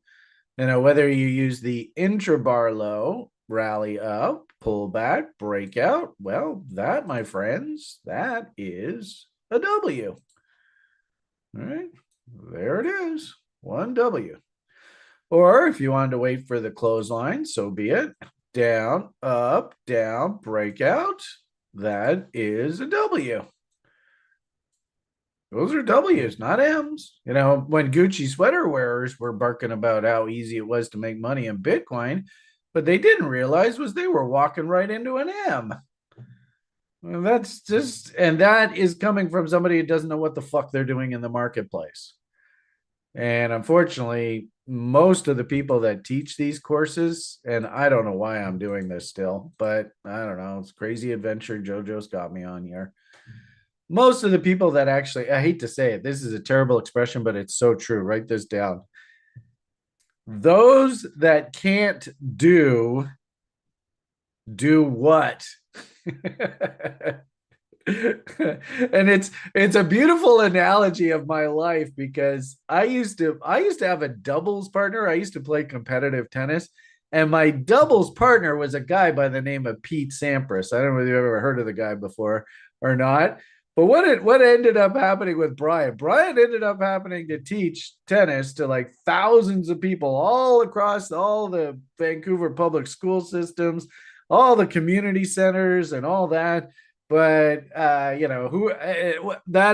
Whether you use the intrabar low, rally up, pull back, breakout, well, that, my friends, that is a W. All right, there it is, one W. Or if you wanted to wait for the clothesline, so be it. Down, up, down, breakout, that is a W. Those are W's, not M's. When Gucci sweater wearers were barking about how easy it was to make money in Bitcoin, but they didn't realize was they were walking right into an M. Well, that is coming from somebody who doesn't know what the fuck they're doing in the marketplace. And unfortunately, most of the people that teach these courses, and I don't know why I'm doing this still, but I don't know, it's crazy adventure. JoJo's got me on here. Most of the people that actually, I hate to say it, this is a terrible expression, but it's so true. Write this down. Those that can't do what? And it's a beautiful analogy of my life because I used to have a doubles partner. I used to play competitive tennis, and my doubles partner was a guy by the name of Pete Sampras. I don't know if you've ever heard of the guy before or not. But what ended up happening with Brian? Brian ended up happening to teach tennis to like thousands of people all across all the Vancouver public school systems, all the community centers, and all that. But that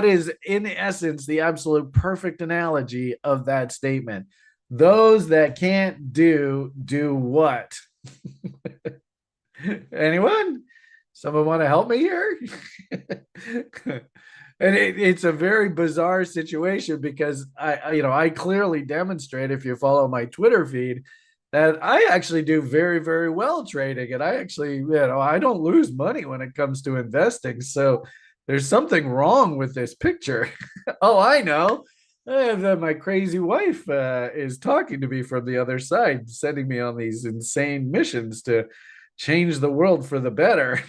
is in essence the absolute perfect analogy of that statement. Those that can't do what? Anyone? Someone want to help me here? And it's a very bizarre situation because I clearly demonstrate, if you follow my Twitter feed, that I actually do very, very well trading, and I actually, I don't lose money when it comes to investing. So there's something wrong with this picture. Oh, I know. My crazy wife is talking to me from the other side, sending me on these insane missions to change the world for the better.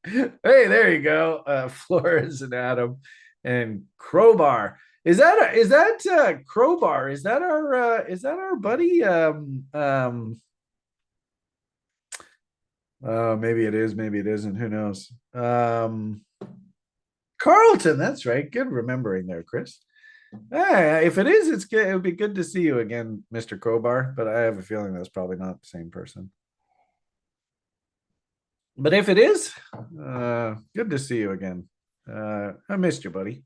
Hey, there you go. Flores and Adam and Crowbar. Is that Crowbar? Is that our buddy? Maybe it is, maybe it isn't. Who knows? Carlton, that's right. Good remembering there, Chris. If it is, it's good. It would be good to see you again, Mr. Crowbar. But I have a feeling that's probably not the same person. But if it is, good to see you again. I missed you, buddy.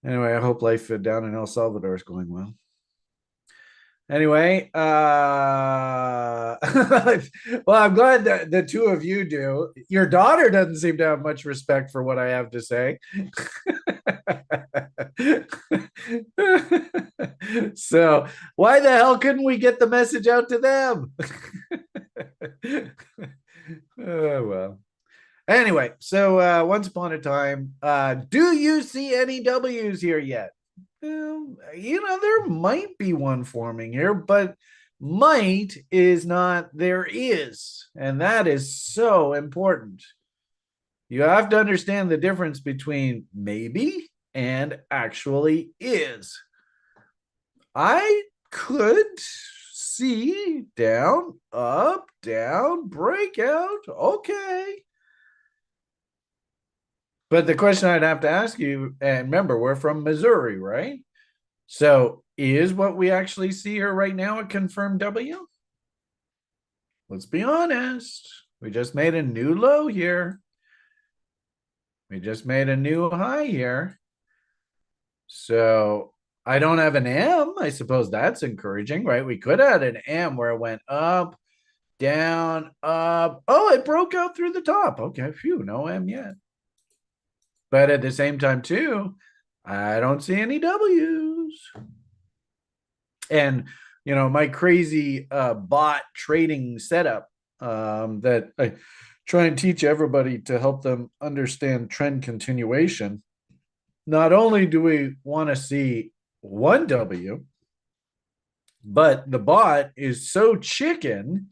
Anyway, I hope life down in El Salvador is going well. Anyway, well, I'm glad that the two of you do. Your daughter doesn't seem to have much respect for what I have to say. So why the hell couldn't we get the message out to them? Oh, well. Anyway, so once upon a time, do you see any W's here yet? There might be one forming here, but might is not there is. And that is so important. You have to understand the difference between maybe and actually is. I could see down, up, down, breakout. Okay. But the question I'd have to ask you, and remember, we're from Missouri, right? So is what we actually see here right now a confirmed W? Let's be honest. We just made a new low here. We just made a new high here. So I don't have an M. I suppose that's encouraging, right? We could add an M where it went up, down, up. Oh, it broke out through the top. Okay, phew, no M yet. But at the same time, too, I don't see any W's. And, my crazy bot trading setup that I try and teach everybody to help them understand trend continuation. Not only do we want to see one W, but the bot is so chicken,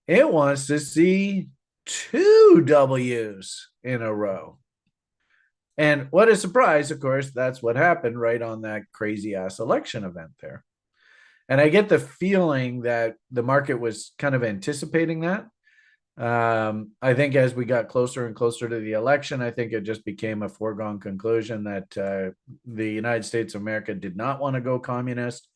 it wants to see two W's in a row. And what a surprise, of course, that's what happened right on that crazy ass election event there. And I get the feeling that the market was kind of anticipating that. I think as we got closer and closer to the election, I think it just became a foregone conclusion that the United States of America did not want to go communist.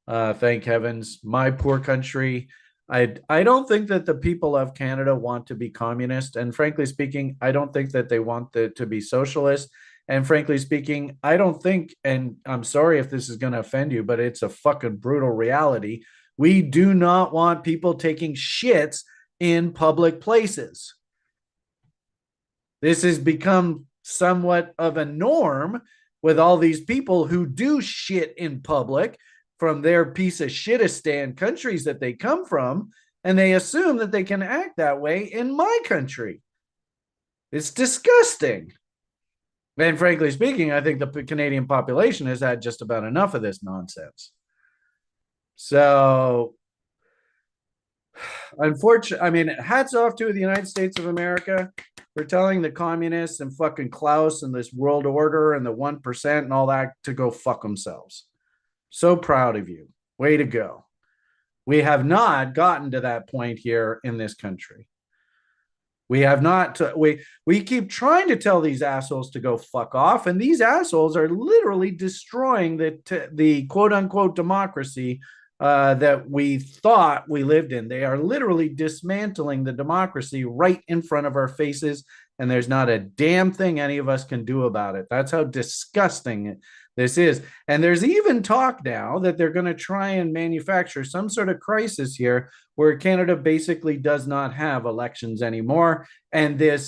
Thank heavens. My poor country. I don't think that the people of Canada want to be communist. And frankly speaking, I don't think that they want to be socialist. And frankly speaking, I don't think, and I'm sorry if this is going to offend you, but it's a fucking brutal reality. We do not want people taking shits in public places. This has become somewhat of a norm with all these people who do shit in public from their piece of shitistan countries that they come from, and they assume that they can act that way in my country. It's disgusting. And frankly speaking, I think the Canadian population has had just about enough of this nonsense. So unfortunately, I mean, hats off to the United States of America for telling the communists and fucking Klaus and this world order and the 1% and all that to go fuck themselves. So proud of you. Way to go. We have not gotten to that point here in this country. We have not. We keep trying to tell these assholes to go fuck off, and these assholes are literally destroying the quote unquote democracy that we thought we lived in. They are literally dismantling the democracy right in front of our faces, and there's not a damn thing any of us can do about it. That's how disgusting this is. And there's even talk now that they're going to try and manufacture some sort of crisis here where Canada basically does not have elections anymore. And there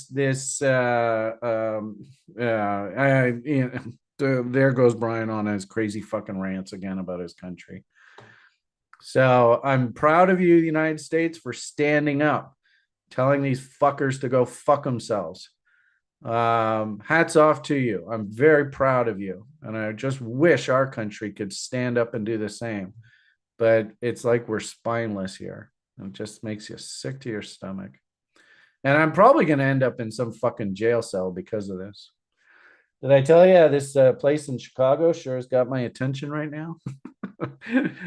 goes Brian on his crazy fucking rants again about his country. So I'm proud of you, the United States, for standing up, telling these fuckers to go fuck themselves. Hats off to you. I'm very proud of you. And I just wish our country could stand up and do the same. But it's like we're spineless here. It just makes you sick to your stomach. And I'm probably going to end up in some fucking jail cell because of this. Did I tell you this place in Chicago sure has got my attention right now?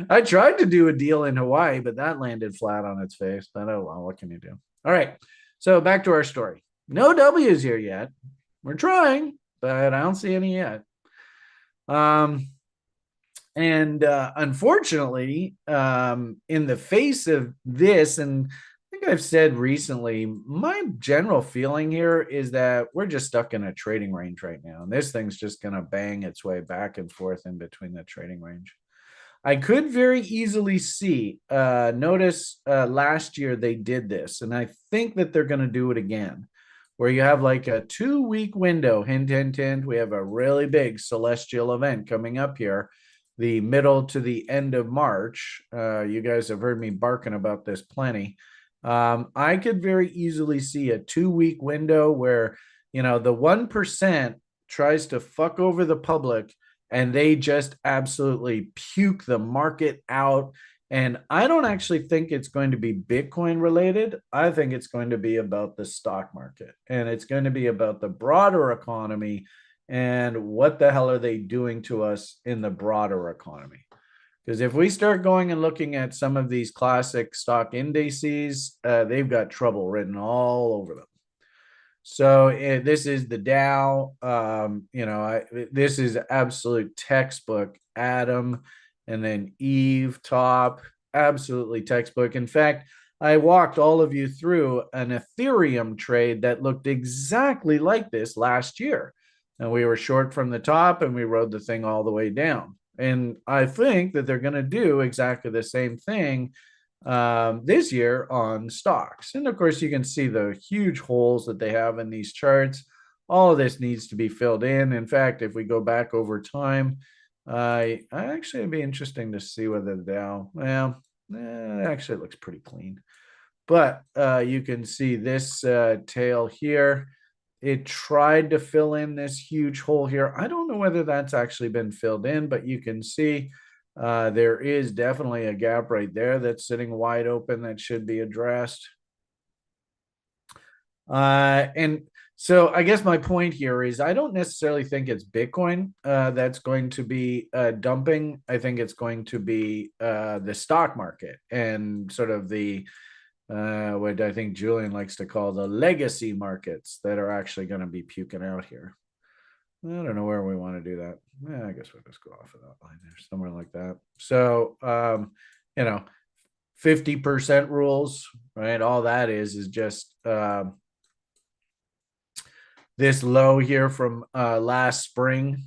I tried to do a deal in Hawaii, but that landed flat on its face. But oh well, what can you do? All right. So back to our story. No W's here yet. We're trying, but I don't see any yet. Unfortunately, in the face of this, and I think I've said recently, my general feeling here is that we're just stuck in a trading range right now. And this thing's just going to bang its way back and forth in between the trading range. I could very easily see, notice last year they did this, and I think that they're going to do it again, where you have like a 2-week window, hint, hint, hint. We have a really big celestial event coming up here, the middle to the end of March. You guys have heard me barking about this plenty. I could very easily see a 2-week window where, the 1% tries to fuck over the public and they just absolutely puke the market out. And I don't actually think it's going to be Bitcoin related. I think it's going to be about the stock market, and it's going to be about the broader economy and what the hell are they doing to us in the broader economy. Because if we start going and looking at some of these classic stock indices, they've got trouble written all over them. So this is the Dow. This is absolute textbook Adam, and then Eve top, absolutely textbook. In fact, I walked all of you through an Ethereum trade that looked exactly like this last year. And we were short from the top and we rode the thing all the way down. And I think that they're going to do exactly the same thing this year on stocks. And of course, you can see the huge holes that they have in these charts. All of this needs to be filled in. In fact, if we go back over time, I actually it'd be interesting to see whether the Dow, actually it looks pretty clean. But you can see this tail here. It tried to fill in this huge hole here. I don't know whether that's actually been filled in, but you can see there is definitely a gap right there that's sitting wide open that should be addressed. And so I guess my point here is I don't necessarily think it's Bitcoin that's going to be dumping. I think it's going to be the stock market and sort of the what I think Julian likes to call the legacy markets that are actually going to be puking out here. I don't know where we want to do that. I guess we'll just go off of that line there, somewhere like that. So, 50% rules, right? All that is just this low here from last spring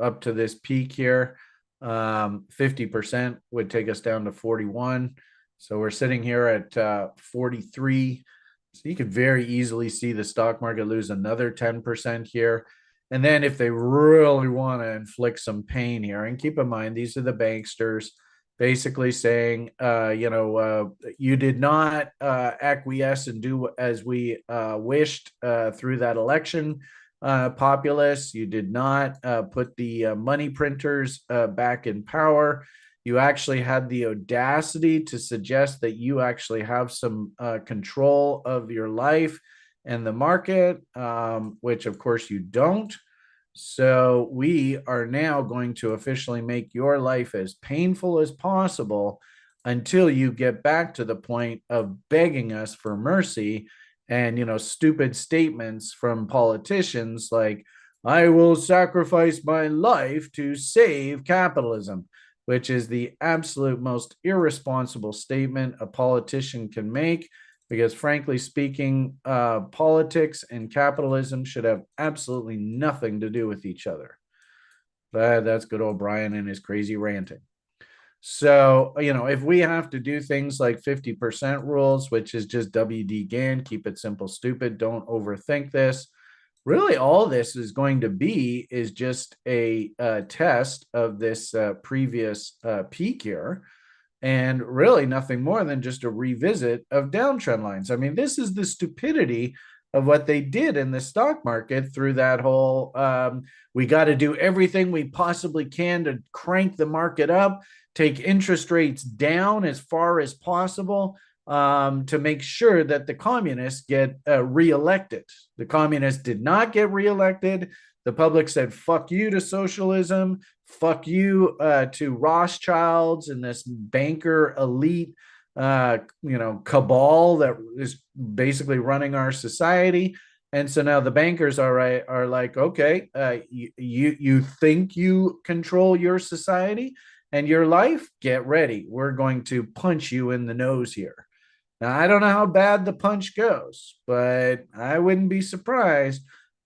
up to this peak here. 50% would take us down to 41. So we're sitting here at 43. So you could very easily see the stock market lose another 10% here. And then if they really want to inflict some pain here, and keep in mind, these are the banksters basically saying, you did not acquiesce and do as we wished through that election, populace. You did not put the money printers back in power. You actually had the audacity to suggest that you actually have some control of your life and the market, which of course you don't. So we are now going to officially make your life as painful as possible until you get back to the point of begging us for mercy and, stupid statements from politicians like, I will sacrifice my life to save capitalism, which is the absolute most irresponsible statement a politician can make. Because frankly speaking, politics and capitalism should have absolutely nothing to do with each other. But that's good old Brian and his crazy ranting. So, if we have to do things like 50% rules, which is just WD GAN, keep it simple, stupid, don't overthink this. Really, all this is going to be is just a test of this previous peak here. And really nothing more than just a revisit of downtrend lines. I mean, this is the stupidity of what they did in the stock market through that whole we got to do everything we possibly can to crank the market up, take interest rates down as far as possible to make sure that the communists get reelected. The communists did not get reelected. The public said, fuck you to socialism, fuck you to Rothschilds and this banker elite, cabal that is basically running our society. And so now the bankers are like, okay, you think you control your society and your life? Get ready. We're going to punch you in the nose here. Now, I don't know how bad the punch goes, but I wouldn't be surprised.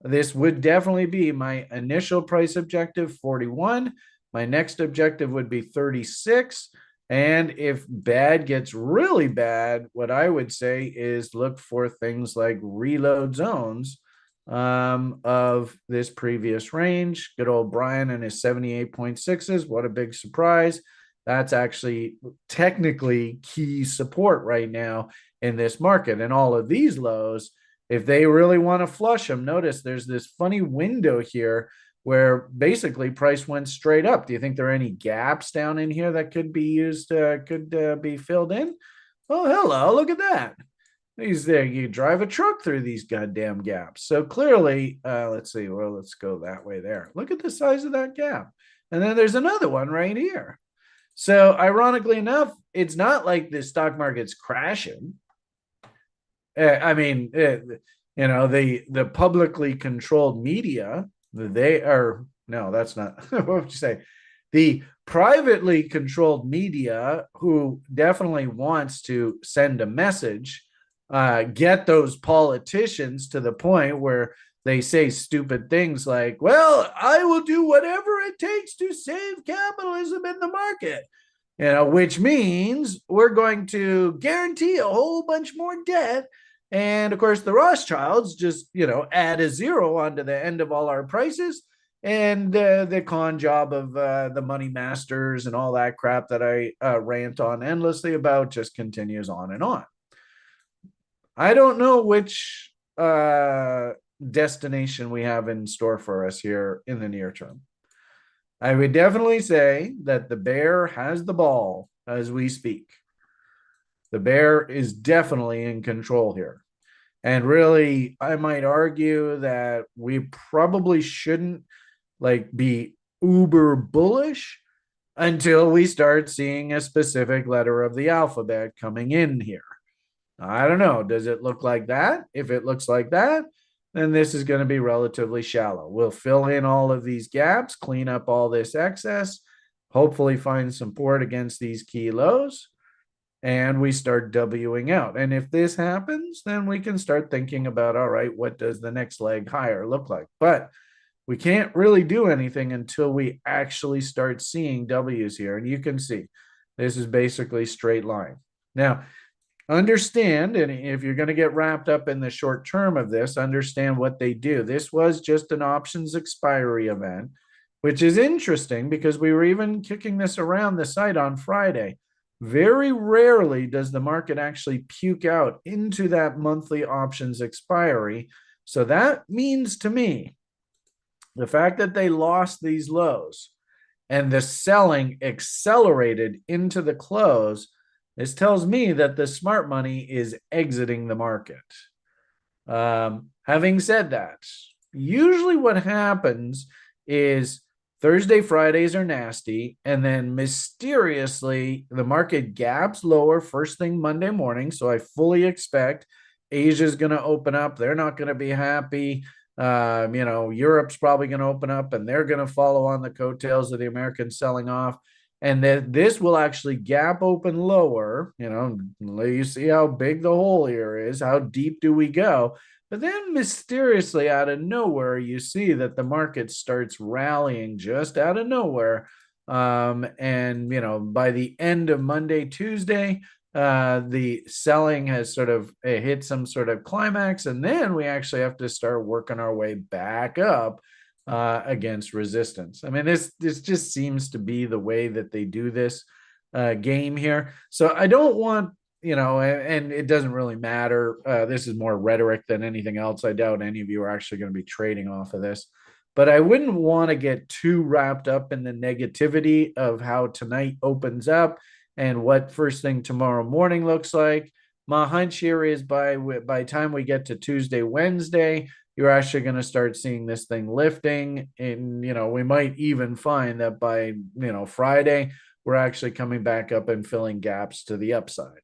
This would definitely be my initial price objective, 41. My next objective would be 36. And if bad gets really bad, what I would say is look for things like reload zones of this previous range. Good old Brian and his 78.6s. What a big surprise. That's actually technically key support right now in this market. And all of these lows, if they really want to flush them, notice there's this funny window here where basically price went straight up. Do you think there are any gaps down in here that could be used, could be filled in? Oh, hello, look at that. These there, you drive a truck through these goddamn gaps. So clearly, let's see, well, let's go that way there. Look at the size of that gap. And then there's another one right here. So ironically enough, it's not like the stock market's crashing. I mean, the publicly controlled media, they are, no, that's not, what would you say? The privately controlled media, who definitely wants to send a message, get those politicians to the point where they say stupid things like, well, I will do whatever it takes to save capitalism in the market, which means we're going to guarantee a whole bunch more debt. And of course, the Rothschilds just, add a zero onto the end of all our prices. And the con job of the money masters and all that crap that I rant on endlessly about just continues on and on. I don't know which destination we have in store for us here in the near term. I would definitely say that the bear has the ball as we speak. The bear is definitely in control here. And really, I might argue that we probably shouldn't be uber bullish until we start seeing a specific letter of the alphabet coming in here. I don't know. Does it look like that? If it looks like that, then this is going to be relatively shallow. We'll fill in all of these gaps, clean up all this excess, hopefully find support against these key lows, and we start Wing out. And if this happens, then we can start thinking about, all right, what does the next leg higher look like? But we can't really do anything until we actually start seeing W's here. And you can see this is basically straight line. Now, understand, and if you're going to get wrapped up in the short term of this, understand what they do. This was just an options expiry event, which is interesting because we were even kicking this around the site on Friday. Very rarely does the market actually puke out into that monthly options expiry. So that means to me, the fact that they lost these lows and the selling accelerated into the close, this tells me that the smart money is exiting the market. Having said that, usually what happens is Thursday, Fridays are nasty, and then mysteriously the market gaps lower first thing Monday morning. So I fully expect Asia's going to open up. They're not going to be happy. Europe's probably going to open up and they're going to follow on the coattails of the Americans selling off. And that this will actually gap open lower. You see how big the hole here is. How deep do we go? But then mysteriously out of nowhere, you see that the market starts rallying just out of nowhere. By the end of Monday, Tuesday, the selling has sort of hit some sort of climax. And then we actually have to start working our way back up against resistance. I mean, this just seems to be the way that they do this game here. So I don't want, and it doesn't really matter. This is more rhetoric than anything else. I doubt any of you are actually going to be trading off of this. But I wouldn't want to get too wrapped up in the negativity of how tonight opens up and what first thing tomorrow morning looks like. My hunch here is by time we get to Tuesday, Wednesday, you're actually going to start seeing this thing lifting. And, we might even find that by, Friday, we're actually coming back up and filling gaps to the upside.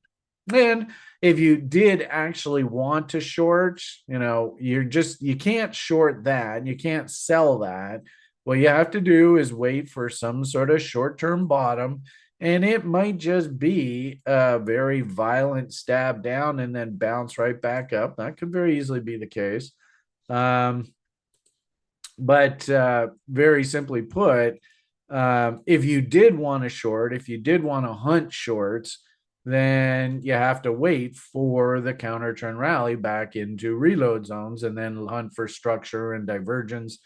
And if you did actually want to short, you can't short that. You can't sell that. What you have to do is wait for some sort of short-term bottom. And it might just be a very violent stab down and then bounce right back up. That could very easily be the case. But very simply put, if you did want to short, if you did want to hunt shorts, then you have to wait for the counter trend rally back into reload zones and then hunt for structure and divergence.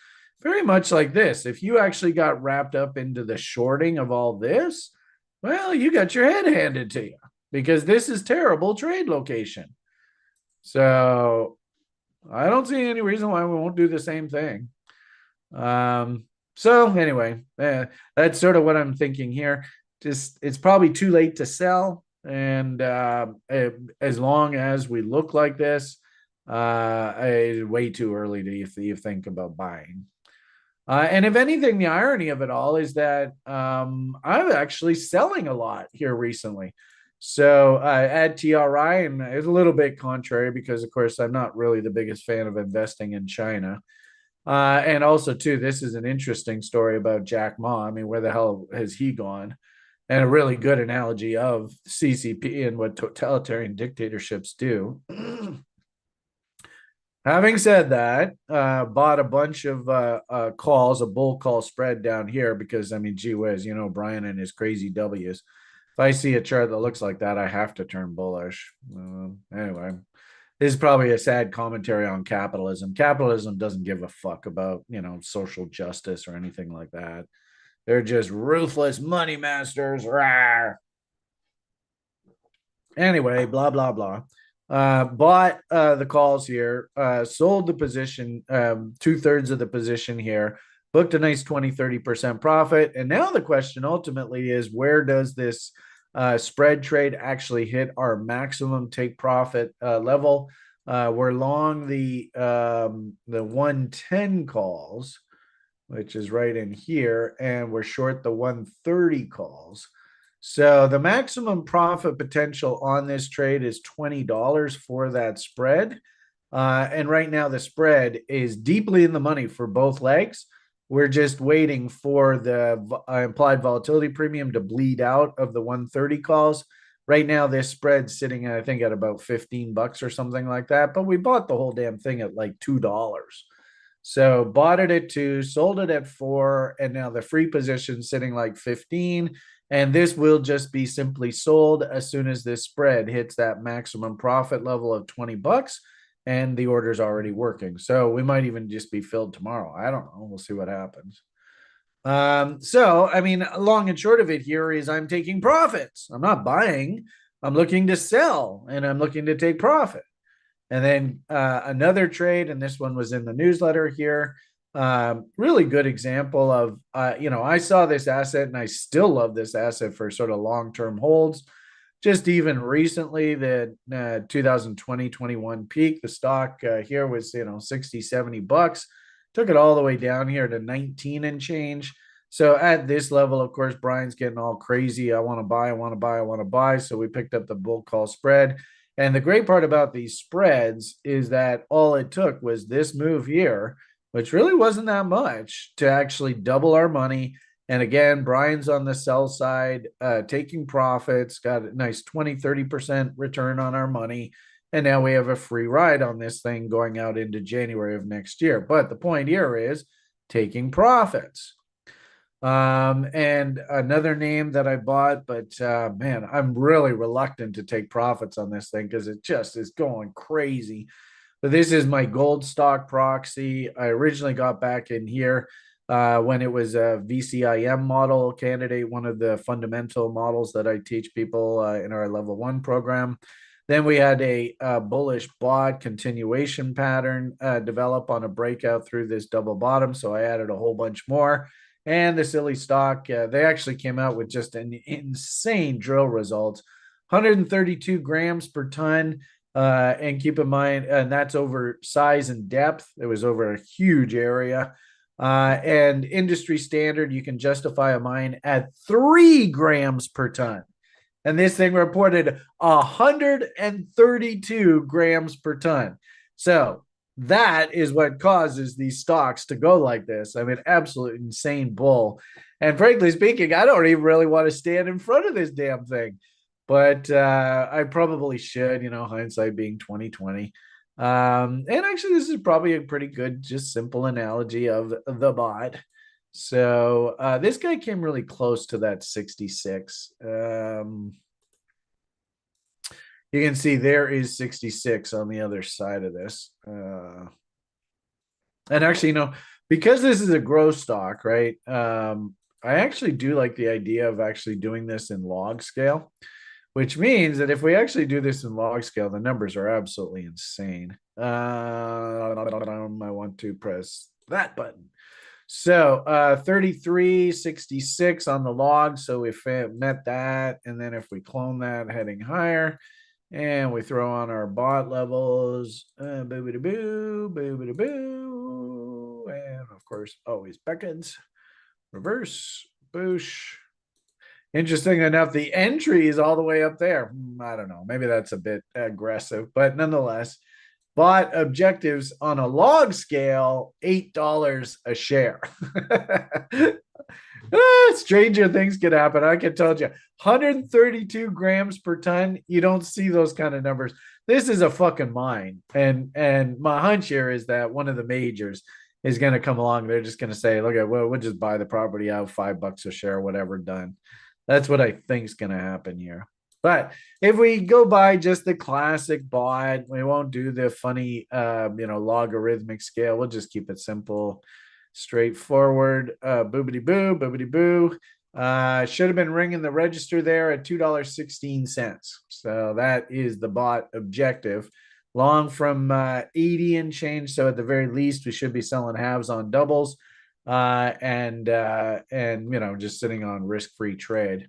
Very much like this. If you actually got wrapped up into the shorting of all this, well, you got your head handed to you because this is terrible trade location. So I don't see any reason why we won't do the same thing. So anyway, that's sort of what I'm thinking here. Just it's probably too late to sell. And as long as we look like this, it's way too early to think about buying. And if anything, the irony of it all is that I'm actually selling a lot here recently. So at TRI, and it's a little bit contrary because, of course, I'm not really the biggest fan of investing in China. And also, too, this is an interesting story about Jack Ma. I mean, where the hell has he gone? And a really good analogy of CCP and what totalitarian dictatorships do. Having said that, bought a bunch of calls, a bull call spread down here because, I mean, gee whiz, Brian and his crazy W's. If I see a chart that looks like that, I have to turn bullish. Anyway, this is probably a sad commentary on capitalism. Capitalism doesn't give a fuck about, social justice or anything like that. They're just ruthless money masters. Rawr. Anyway, blah, blah, blah. Bought the calls here, sold the position, 2/3 of the position here, booked a nice 20-30% profit. And now the question ultimately is, where does this spread trade actually hit our maximum take profit level? We're long the 110 calls, which is right in here, and we're short the 130 calls. So the maximum profit potential on this trade is $20 for that spread. And right now the spread is deeply in the money for both legs. We're just waiting for the implied volatility premium to bleed out of the 130 calls. Right now this spread's sitting, I think, at about $15 or something like that. But we bought the whole damn thing at like $2. So bought it at 2, sold it at 4, and now the free position sitting like 15. And this will just be simply sold as soon as this spread hits that maximum profit level of $20, and the order's already working. So we might even just be filled tomorrow. I don't know. We'll see what happens. So, I mean, long and short of it here is I'm taking profits. I'm not buying. I'm looking to sell, and I'm looking to take profit. And then another trade, and this one was in the newsletter here. Really good example of, I saw this asset and I still love this asset for sort of long-term holds. Just even recently, the 2020-21 peak, the stock here was, 60, $70. Took it all the way down here to 19 and change. So at this level, of course, Brian's getting all crazy. I want to buy, I want to buy, I want to buy. So we picked up the bull call spread. And the great part about these spreads is that all it took was this move here, which really wasn't that much, to actually double our money. And again, Brian's on the sell side, taking profits, got a nice 20-30% return on our money. And now we have a free ride on this thing going out into January of next year. But the point here is taking profits. And another name that I bought, but man, I'm really reluctant to take profits on this thing because it just is going crazy. But this is my gold stock proxy. I originally got back in here when it was a VCIM model candidate, one of the fundamental models that I teach people in our level 1 program. Then we had a bullish bot continuation pattern develop on a breakout through this double bottom. So I added a whole bunch more. And the silly stock, they actually came out with just an insane drill result, 132 grams per ton. And keep in mind, and that's over size and depth. It was over a huge area. And industry standard, you can justify a mine at 3 grams per ton. And this thing reported 132 grams per ton. So that is what causes these stocks to go like this. I mean, absolute insane bull. And frankly speaking, I don't even really want to stand in front of this damn thing. But I probably should, hindsight being 2020. And actually, this is probably a pretty good, just simple analogy of the bot. So this guy came really close to that 66. You can see there is 66 on the other side of this. And actually, because this is a growth stock, right? I actually do like the idea of actually doing this in log scale, which means that if we actually do this in log scale, the numbers are absolutely insane. I want to press that button. So 33.66 on the log. So we met that. And then if we clone that heading higher, and we throw on our bot levels, boo-boo-boo, boo-boo-boo, and of course, always beckons, reverse, boosh. Interesting enough, the entry is all the way up there. I don't know, maybe that's a bit aggressive, but nonetheless, bot objectives on a log scale, $8 a share. Stranger things can happen. I can tell you, 132 grams per ton. You don't see those kind of numbers. This is a fucking mine, and my hunch here is that one of the majors is going to come along. They're just going to say, "Look, we'll just buy the property out, $5 a share, whatever, done." That's what I think is going to happen here. But if we go by just the classic bot, we won't do the funny, logarithmic scale. We'll just keep it simple. Straightforward, boobity boo, boobity boo. Should have been ringing the register there at $2.16. So that is the bot objective. Long from 80 and change. So at the very least, we should be selling halves on doubles, and just sitting on risk-free trade.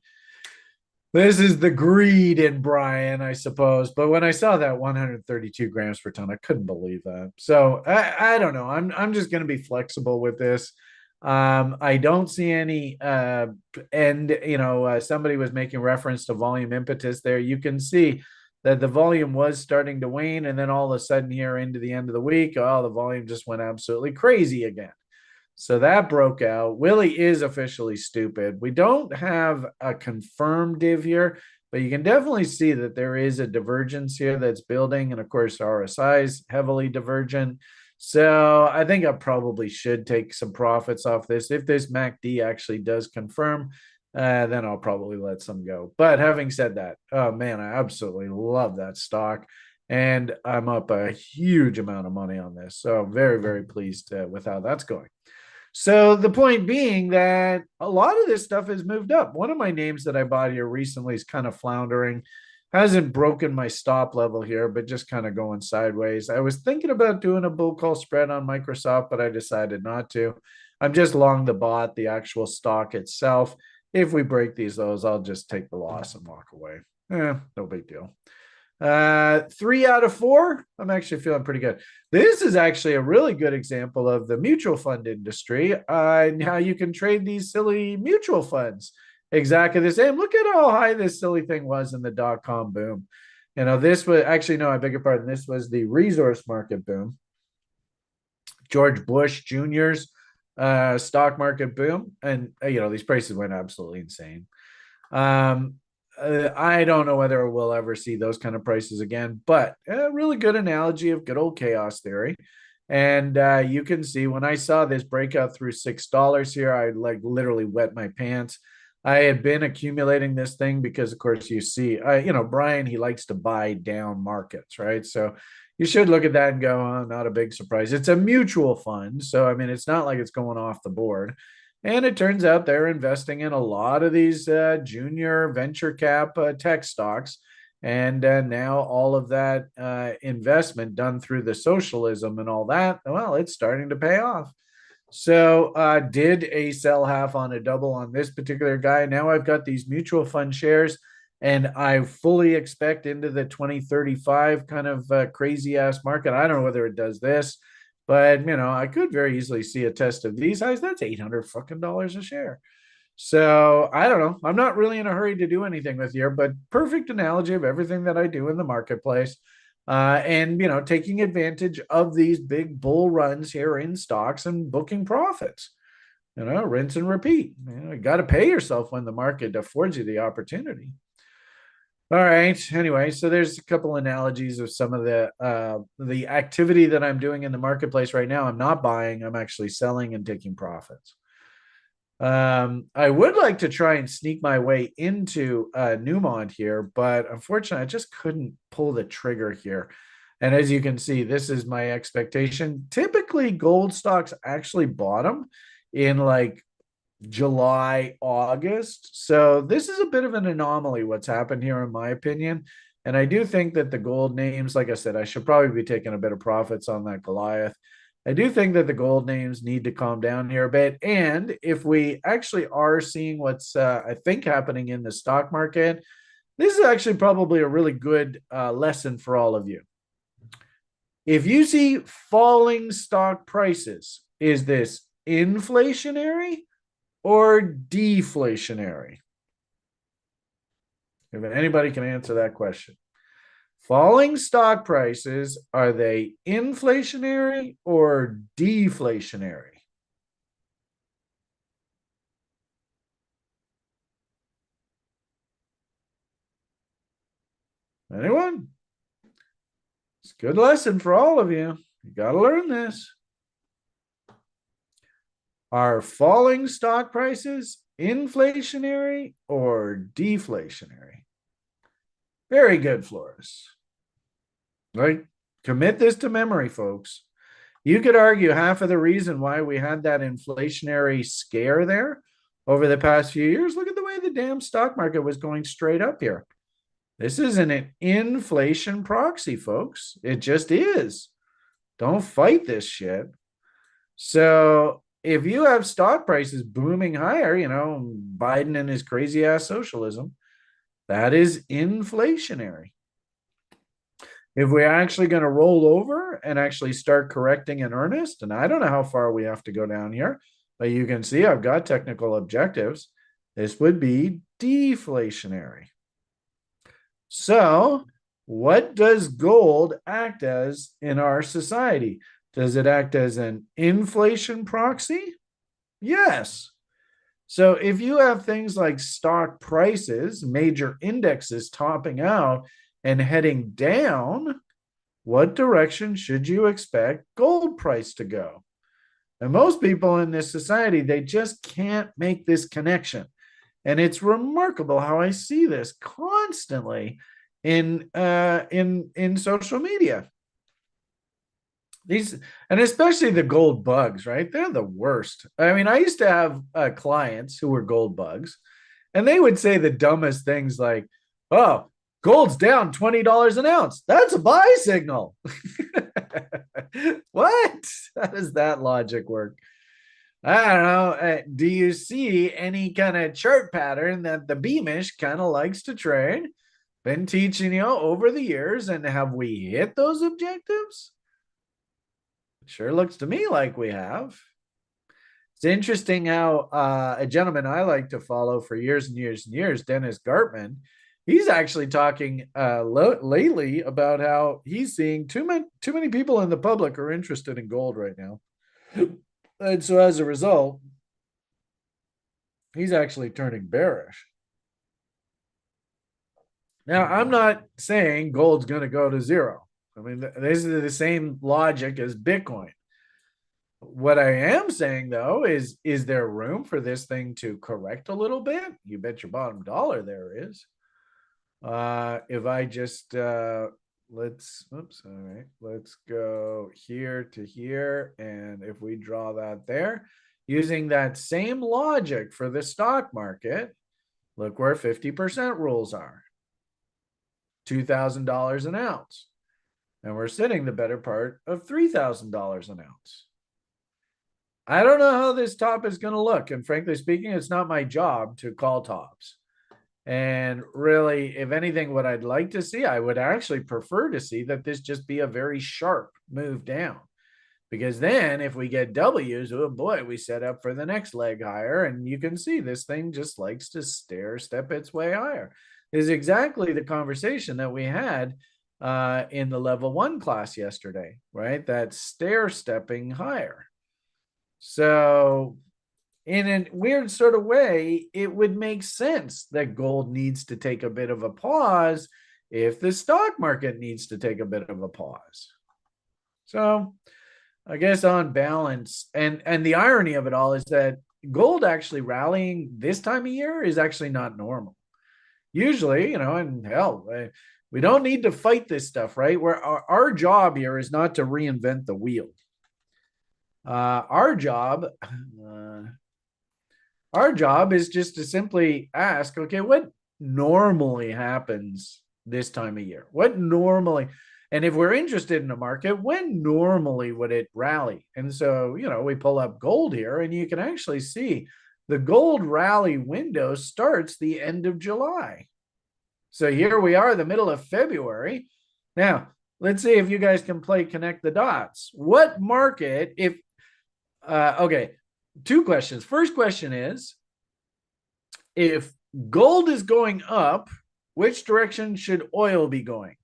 This is the greed in Brian, I suppose. But when I saw that 132 grams per ton, I couldn't believe that. So I don't know. I'm just going to be flexible with this. I don't see any end. Somebody was making reference to volume impetus there. You can see that the volume was starting to wane, and then all of a sudden here into the end of the week, the volume just went absolutely crazy again. So that broke out. Willie is officially stupid. We don't have a confirmed div here, but you can definitely see that there is a divergence here that's building. And of course, RSI is heavily divergent. So I think I probably should take some profits off this. If this MACD actually does confirm, then I'll probably let some go. But having said that, oh man, I absolutely love that stock. And I'm up a huge amount of money on this. So I'm very, very pleased with how that's going. So the point being that a lot of this stuff has moved up. One of my names that I bought here recently is kind of floundering. Hasn't broken my stop level here, but just kind of going sideways. I was thinking about doing a bull call spread on Microsoft, but I decided not to. I'm just long the bot, the actual stock itself. If we break these lows, I'll just take the loss and walk away. No big deal. 3 out of 4. I'm actually feeling pretty good. This is actually a really good example of the mutual fund industry and how you can trade these silly mutual funds. Exactly the same. Look at how high this silly thing was in the dot-com boom. This was actually, no, I beg your pardon. This was the resource market boom. George Bush Jr.'s stock market boom. And, these prices went absolutely insane. I don't know whether we'll ever see those kind of prices again, but a really good analogy of good old chaos theory. And you can see when I saw this breakout through $6 here, I literally wet my pants. I had been accumulating this thing because, of course, you see, Brian, he likes to buy down markets, right? So you should look at that and go, oh, not a big surprise. It's a mutual fund. So, I mean, it's not like it's going off the board. And it turns out they're investing in a lot of these junior venture cap tech stocks. And now all of that investment done through the socialism and all that, well, it's starting to pay off. So did a sell half on a double on this particular guy. Now I've got these mutual fund shares, and I fully expect into the 2035 kind of crazy ass market. I don't know whether it does this, but I could very easily see a test of these highs. That's $800 fucking dollars a share. So I don't know. I'm not really in a hurry to do anything with here, but perfect analogy of everything that I do in the marketplace. And taking advantage of these big bull runs here in stocks and booking profits. Rinse and repeat. You got to pay yourself when the market affords you the opportunity. All right. Anyway, so there's a couple analogies of some of the activity that I'm doing in the marketplace right now. I'm not buying. I'm actually selling and taking profits. I would like to try and sneak my way into Newmont here, but unfortunately, I just couldn't pull the trigger here. And as you can see, this is my expectation. Typically, gold stocks actually bottom in July, August. So this is a bit of an anomaly what's happened here, in my opinion. And I do think that the gold names, like I said, I should probably be taking a bit of profits on that Goliath. I do think that the gold names need to calm down here a bit. And if we actually are seeing what's, I think, happening in the stock market, this is actually probably a really good lesson for all of you. If you see falling stock prices, is this inflationary or deflationary? If anybody can answer that question. Falling stock prices, are they inflationary or deflationary? Anyone? It's a good lesson for all of you. You got to learn this. Are falling stock prices inflationary or deflationary? Very good, Flores. Right? Commit this to memory, folks. You could argue half of the reason why we had that inflationary scare there over the past few years. Look at the way the damn stock market was going straight up here. This isn't an inflation proxy, folks. It just is. Don't fight this shit. So if you have stock prices booming higher, Biden and his crazy ass socialism, that is inflationary. If we're actually going to roll over and actually start correcting in earnest, and I don't know how far we have to go down here, but you can see I've got technical objectives. This would be deflationary. So what does gold act as in our society? Does it act as an inflation proxy? Yes. So if you have things like stock prices, major indexes topping out and heading down, what direction should you expect gold price to go? And most people in this society, they just can't make this connection. And it's remarkable how I see this constantly in social media. These, and especially the gold bugs, right? They're the worst. I mean, I used to have clients who were gold bugs, and they would say the dumbest things like, "Oh, Gold's down $20 an ounce. That's a buy signal. What? How does that logic work? I don't know. Do you see any kind of chart pattern that the Beamish kind of likes to trade? Been teaching you over the years, and have we hit those objectives? It sure looks to me like we have. It's interesting how a gentleman I like to follow for years and years and years, Dennis Gartman, he's actually talking lately about how he's seeing too many people in the public are interested in gold right now. And so as a result, he's actually turning bearish. Now, I'm not saying gold's going to go to zero. I mean, this is the same logic as Bitcoin. What I am saying, though, is there room for this thing to correct a little bit? You bet your bottom dollar there is. If I just, let's go here to here. And if we draw that there, using that same logic for the stock market, look where 50% rules are. $2,000 an ounce. And we're sitting the better part of $3,000 an ounce. I don't know how this top is going to look. And frankly speaking, it's not my job to call tops. And really, if anything, what I'd like to see, I would actually prefer to see that this just be a very sharp move down. Because then if we get W's, oh boy, we set up for the next leg higher. And you can see this thing just likes to step its way higher. This is exactly the conversation that we had in the level 1 class yesterday, right? That stepping higher. So in a weird sort of way, it would make sense that gold needs to take a bit of a pause if the stock market needs to take a bit of a pause. So I guess on balance, and the irony of it all is that gold actually rallying this time of year is actually not normal. Usually, and hell, we don't need to fight this stuff, right? Where our job here is not to reinvent the wheel. Our job is just to simply ask, okay, what normally happens this time of year? What normally, and if we're interested in the market, when normally would it rally? And so, we pull up gold here and you can actually see the gold rally window starts the end of July. So here we are, the middle of February. Now, let's see if you guys can connect the dots. What market, okay, 2 questions. First question is, if gold is going up, which direction should oil be going?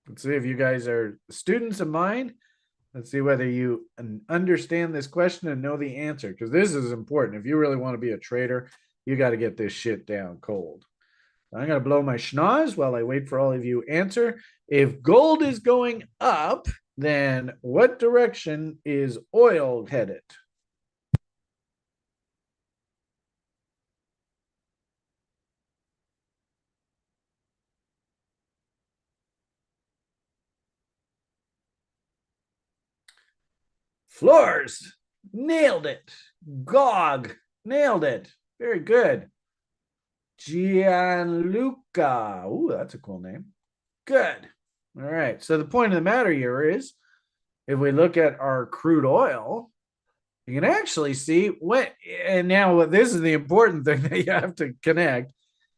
Let's see if you guys are students of mine. Let's see whether you understand this question and know the answer, because this is important. If you really want to be a trader, you got to get this shit down cold. I'm going to blow my schnoz while I wait for all of you answer. If gold is going up, then what direction is oil headed? Floors, nailed it. Gog, nailed it. Very good. Gianluca. Ooh, that's a cool name. Good. All right. So the point of the matter here is, if we look at our crude oil, you can actually see and now this is the important thing that you have to connect,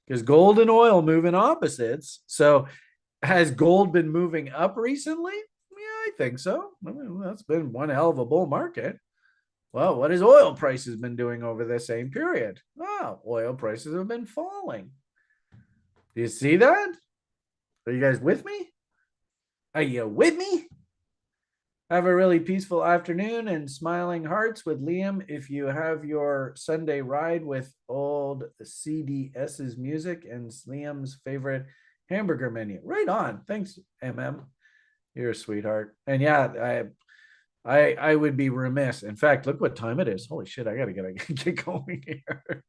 because gold and oil move in opposites. So has gold been moving up recently? Yeah, I think so. I mean, that's been one hell of a bull market. Well, what has oil prices been doing over the same period? Well, oil prices have been falling. Do you see that? Are you guys with me? Are you with me? Have a really peaceful afternoon and smiling hearts with Liam if you have your Sunday ride with old CDS's music and Liam's favorite hamburger menu. Right on. Thanks, MM. You're a sweetheart. And yeah, I would be remiss. In fact, look what time it is. Holy shit, I gotta get going here.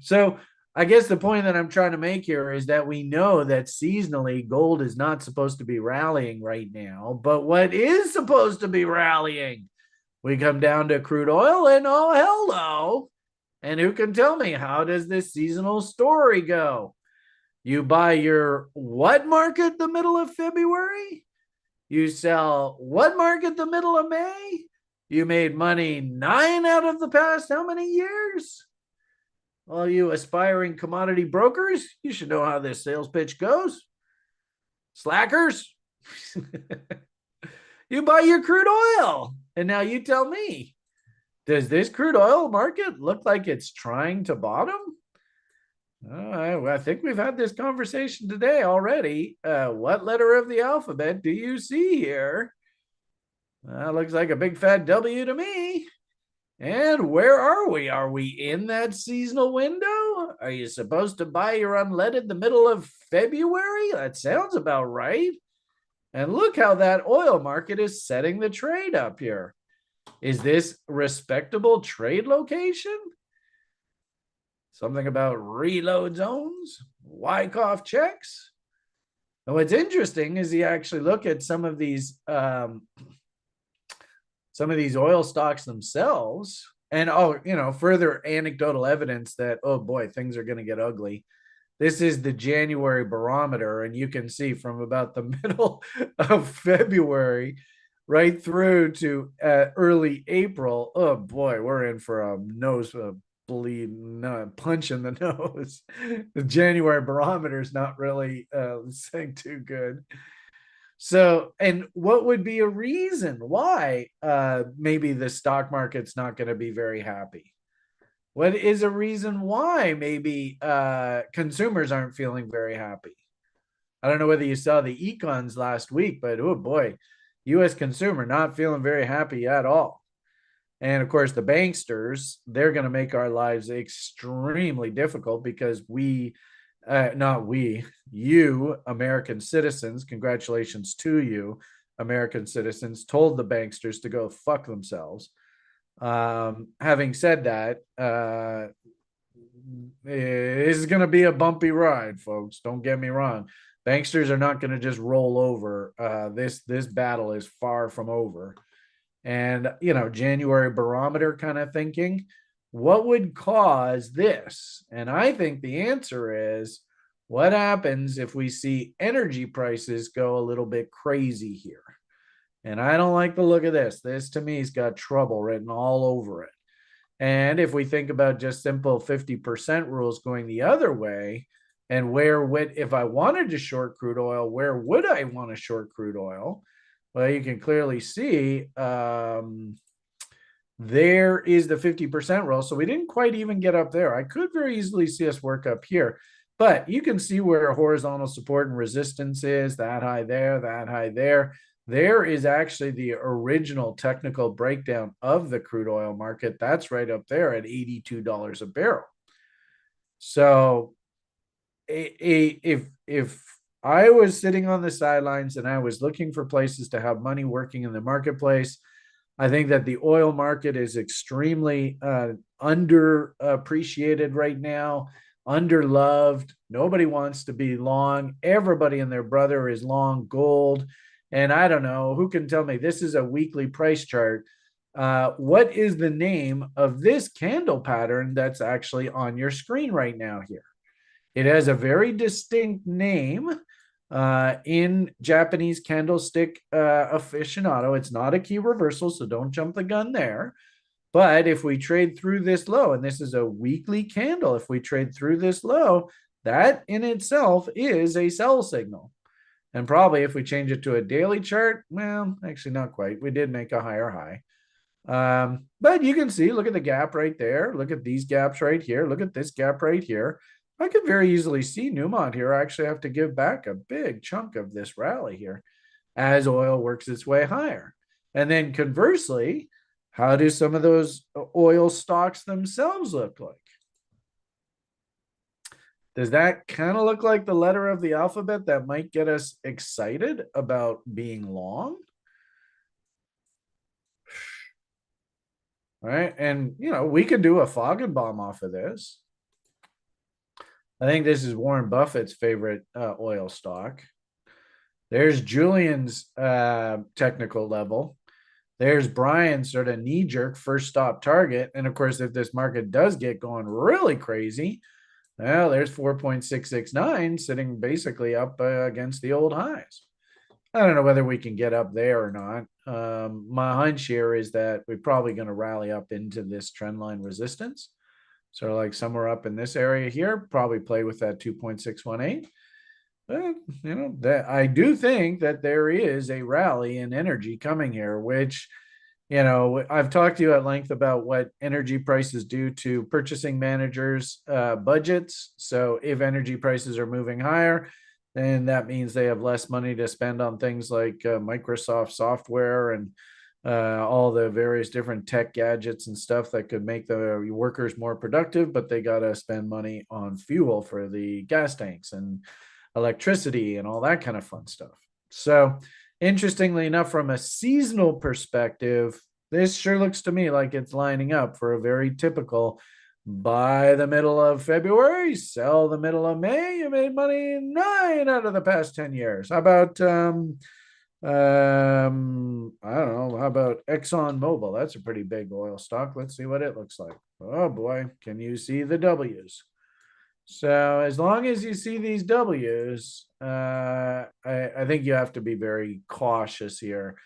So I guess the point that I'm trying to make here is that we know that seasonally gold is not supposed to be rallying right now, but what is supposed to be rallying? We come down to crude oil and oh, hello. And who can tell me, how does this seasonal story go? You buy your what market the middle of February? You sell what market the middle of May? You made money 9 out of the past how many years? All you aspiring commodity brokers, you should know how this sales pitch goes. Slackers. You buy your crude oil. And now you tell me, does this crude oil market look like it's trying to bottom? I think we've had this conversation today already. What letter of the alphabet do you see here? Looks like a big fat W to me. And where are we? Are we in that seasonal window? Are you supposed to buy your unleaded the middle of February? That sounds about right. And look how that oil market is setting the trade up here. Is this respectable trade location? Something about reload zones, Wyckoff checks. And what's interesting is you actually look at some of these oil stocks themselves, and further anecdotal evidence that, oh boy, things are going to get ugly. This is the January barometer, and you can see from about the middle of February right through to early April. Oh boy, we're in for a punch in the nose. The January barometer is not really saying too good. So, and what would be a reason why maybe the stock market's not going to be very happy? What is a reason why maybe consumers aren't feeling very happy? I don't know whether you saw the econs last week, but oh boy, U.S. consumer not feeling very happy at all. And of course, the banksters, they're going to make our lives extremely difficult because you, American citizens, congratulations to you, American citizens, told the banksters to go fuck themselves. Having said that, it's going to be a bumpy ride, folks. Don't get me wrong. Banksters are not going to just roll over. This battle is far from over. And, January barometer kind of thinking, what would cause this? And I think the answer is, what happens if we see energy prices go a little bit crazy here? And I don't like the look of this. This to me has got trouble written all over it. And if we think about just simple 50% rules going the other way, and if I wanted to short crude oil, where would I want to short crude oil? Well, you can clearly see there is the 50% rule. So we didn't quite even get up there. I could very easily see us work up here. But you can see where horizontal support and resistance is, that high there, that high there. There is actually the original technical breakdown of the crude oil market. That's right up there at $82 a barrel. So if I was sitting on the sidelines and I was looking for places to have money working in the marketplace, I think that the oil market is extremely underappreciated right now, underloved. Nobody wants to be long. Everybody and their brother is long gold. And I don't know, who can tell me? This is a weekly price chart. What is the name of this candle pattern that's actually on your screen right now here? It has a very distinct name in Japanese candlestick aficionado. It's not a key reversal, so don't jump the gun there. But if we trade through this low, and this is a weekly candle, if we trade through this low, that in itself is a sell signal. And probably if we change it to a daily chart, well, actually not quite. We did make a higher high. But you can see, look at the gap right there. Look at these gaps right here. Look at this gap right here. I could very easily see Newmont here actually have to give back a big chunk of this rally here as oil works its way higher. And then conversely, how do some of those oil stocks themselves look like? Does that kind of look like the letter of the alphabet that might get us excited about being long? All right. And, we could do a Foggenbaum off of this. I think this is Warren Buffett's favorite oil stock. There's Julian's technical level. There's Brian's sort of knee-jerk first stop target. And, of course, if this market does get going really crazy, Well, there's 4.669 sitting basically up against the old highs. I don't know whether we can get up there or not. My hunch here is that we're probably going to rally up into this trend line resistance. So like somewhere up in this area here, probably play with that 2.618. But, that I do think that there is a rally in energy coming here, which, I've talked to you at length about what energy prices do to purchasing managers' budgets. So if energy prices are moving higher, then that means they have less money to spend on things like Microsoft software and all the various different tech gadgets and stuff that could make the workers more productive, but they got to spend money on fuel for the gas tanks and electricity and all that kind of fun stuff. So, interestingly enough, from a seasonal perspective, this sure looks to me like it's lining up for a very typical buy the middle of February, sell the middle of May. You made money 9 out of the past 10 years. How about I don't know. How about Exxon Mobil? That's a pretty big oil stock. Let's see what it looks like. Oh boy, can you see the W's? So as long as you see these W's, I think you have to be very cautious here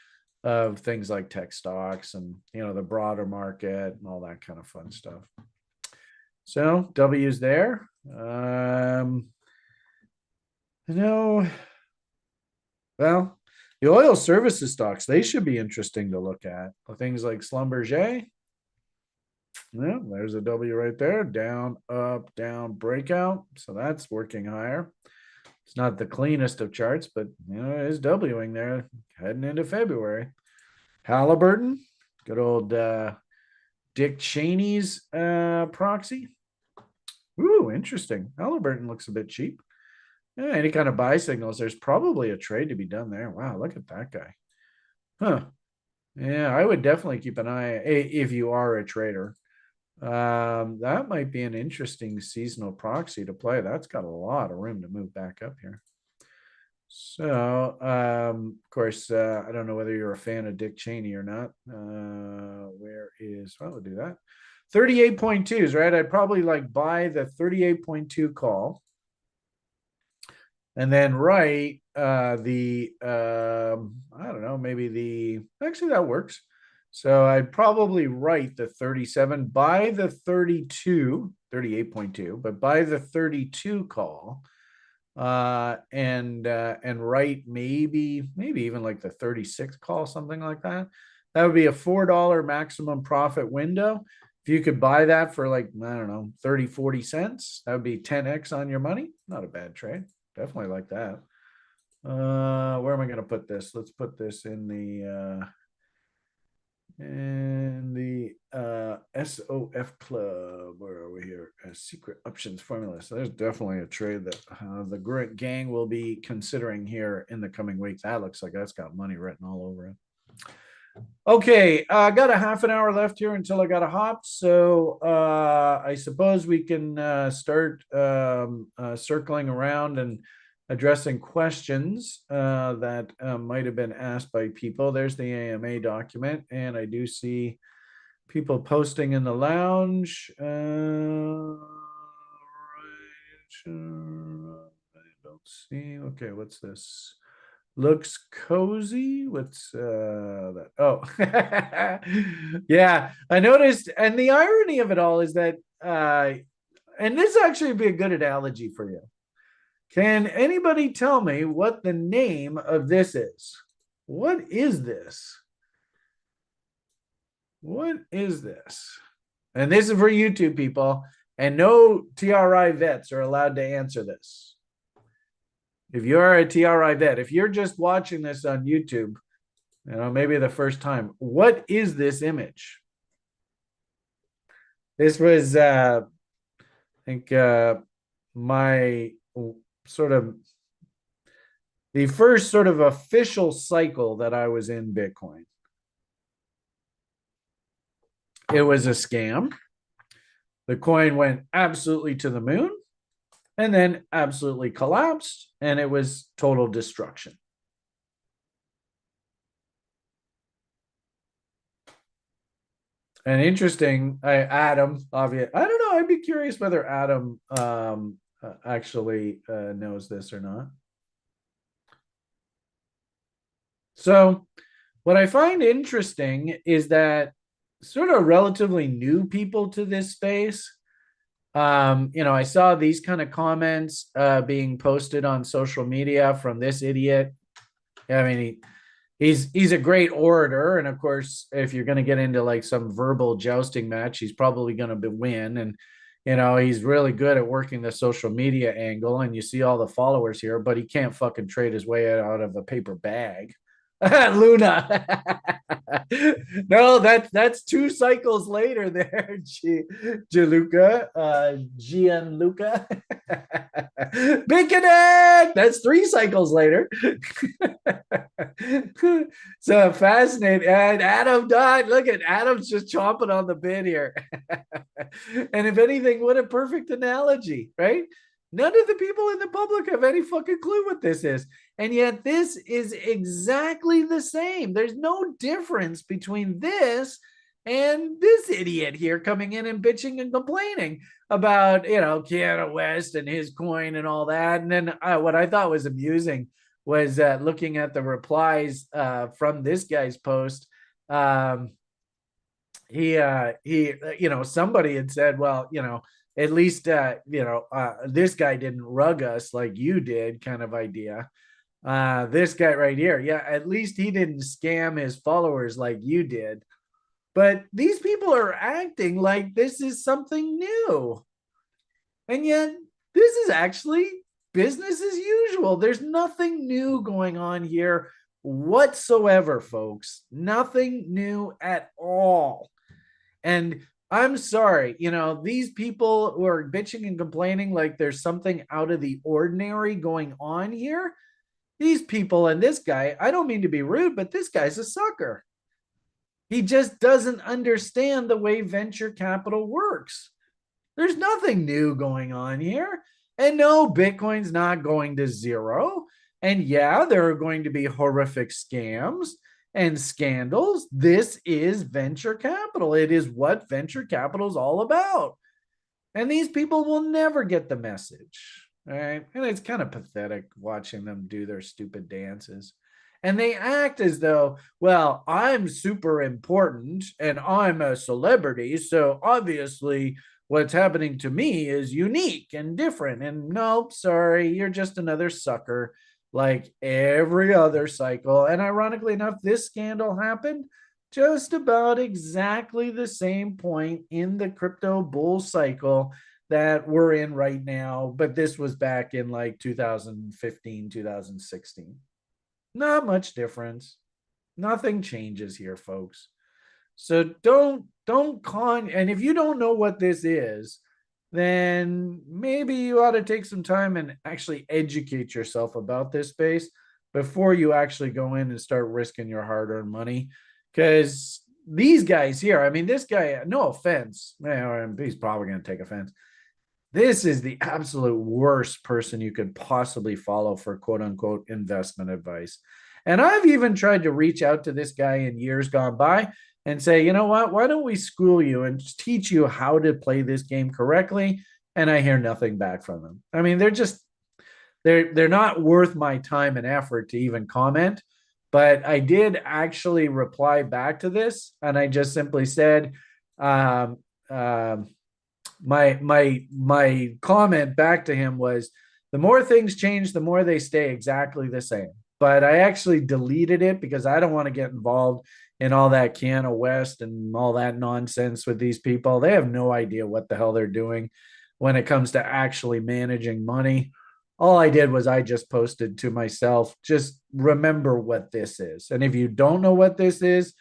of things like tech stocks and the broader market and all that kind of fun stuff. So W's there. Well, the oil services stocks, they should be interesting to look at. Things like Schlumberger. Yeah, there's a W right there. Down, up, down, breakout. So that's working higher. It's not the cleanest of charts, but it is Wing there heading into February. Halliburton, good old Dick Cheney's proxy. Ooh, interesting. Halliburton looks a bit cheap. Yeah, any kind of buy signals, there's probably a trade to be done there. Wow, look at that guy. Huh. Yeah, I would definitely keep an eye if you are a trader. That might be an interesting seasonal proxy to play. That's got a lot of room to move back up here. So, of course, I don't know whether you're a fan of Dick Cheney or not. We'll do that. 38.2s, right? I'd probably buy the 38.2 call and then write I don't know, maybe actually that works. So I'd probably write the 37, buy the 32, 38.2, but buy the 32 call and write maybe even like the 36 call, something like that. That would be a $4 maximum profit window. If you could buy that for I don't know, 30, 40 cents, that would be 10x on your money. Not a bad trade. Definitely like that. Where am I going to put this? Let's put this in the SOF club. Where are we here? Secret options formula. So there's definitely a trade that the gang will be considering here in the coming weeks. That looks like that's got money written all over it. Okay, I got a half an hour left here until I got to hop. So I suppose we can start circling around and addressing questions that might have been asked by people. There's the AMA document, and I do see people posting in the lounge. I don't see. Okay, what's this? Looks cozy. What's that? Oh, yeah. I noticed, and the irony of it all is that, and this actually would be a good analogy for you. Can anybody tell me what the name of this is? What is this? What is this? And this is for YouTube people, and no TRI vets are allowed to answer this. If you're a TRI vet, if you're just watching this on YouTube, maybe the first time, what is this image? This was, I think, my sort of the first sort of official cycle that I was in Bitcoin. It was a scam. The coin went absolutely to the moon and then absolutely collapsed, and it was total destruction. And interesting, Adam, obvious. I don't know. know. I'd be curious whether Adam actually knows this or not. So, what I find interesting is that sort of relatively new people to this space. I saw these kind of comments being posted on social media from this idiot. I mean, he's a great orator, and of course, if you're going to get into like some verbal jousting match, he's probably going to win. And he's really good at working the social media angle, and you see all the followers here, but he can't fucking trade his way out of a paper bag. Luna. No, that's 2 cycles later there, Gianluca. Gianluca. Bickett! That's 3 cycles later. So fascinating. And Adam died. Look at Adam's just chomping on the bit here. And if anything, what a perfect analogy, right? None of the people in the public have any fucking clue what this is. And yet this is exactly the same. There's no difference between this and this idiot here coming in and bitching and complaining about, Keanu West and his coin and all that. And then what I thought was amusing was looking at the replies from this guy's post. He somebody had said, well, at least this guy didn't rug us like you did, kind of idea. This guy right here, yeah, at least he didn't scam his followers like you did. But these people are acting like this is something new, and yet this is actually business as usual. There's nothing new going on here whatsoever, folks. Nothing new at all. And I'm sorry, these people who are bitching and complaining like there's something out of the ordinary going on here. These people and this guy, I don't mean to be rude, but this guy's a sucker. He just doesn't understand the way venture capital works. There's nothing new going on here. And no, Bitcoin's not going to zero. And yeah, there are going to be horrific scams and scandals. This is venture capital. It is what venture capital is all about. And these people will never get the message. Right. And it's kind of pathetic watching them do their stupid dances. And they act as though, well, I'm super important and I'm a celebrity. So obviously, what's happening to me is unique and different. And nope, sorry, you're just another sucker like every other cycle. And ironically enough, this scandal happened just about exactly the same point in the crypto bull cycle that we're in right now. But this was back in like 2015, 2016. Not much difference. Nothing changes here, folks. So don't and if you don't know what this is, then maybe you ought to take some time and actually educate yourself about this space before you actually go in and start risking your hard-earned money. Because these guys here, I mean, this guy, no offense, he's probably going to take offense. This is the absolute worst person you could possibly follow for quote unquote investment advice. And I've even tried to reach out to this guy in years gone by and say, you know what, why don't we school you and teach you how to play this game correctly? And I hear nothing back from them. I mean, they're not worth my time and effort to even comment. But I did actually reply back to this, and I just simply said, my comment back to him was, the more things change, the more they stay exactly the same. But I actually deleted it because I don't want to get involved in all that Keanu West and all that nonsense with these people. They have no idea what the hell they're doing when it comes to actually managing money. All I did was I just posted to myself, just remember what this is. And if you don't know what this is,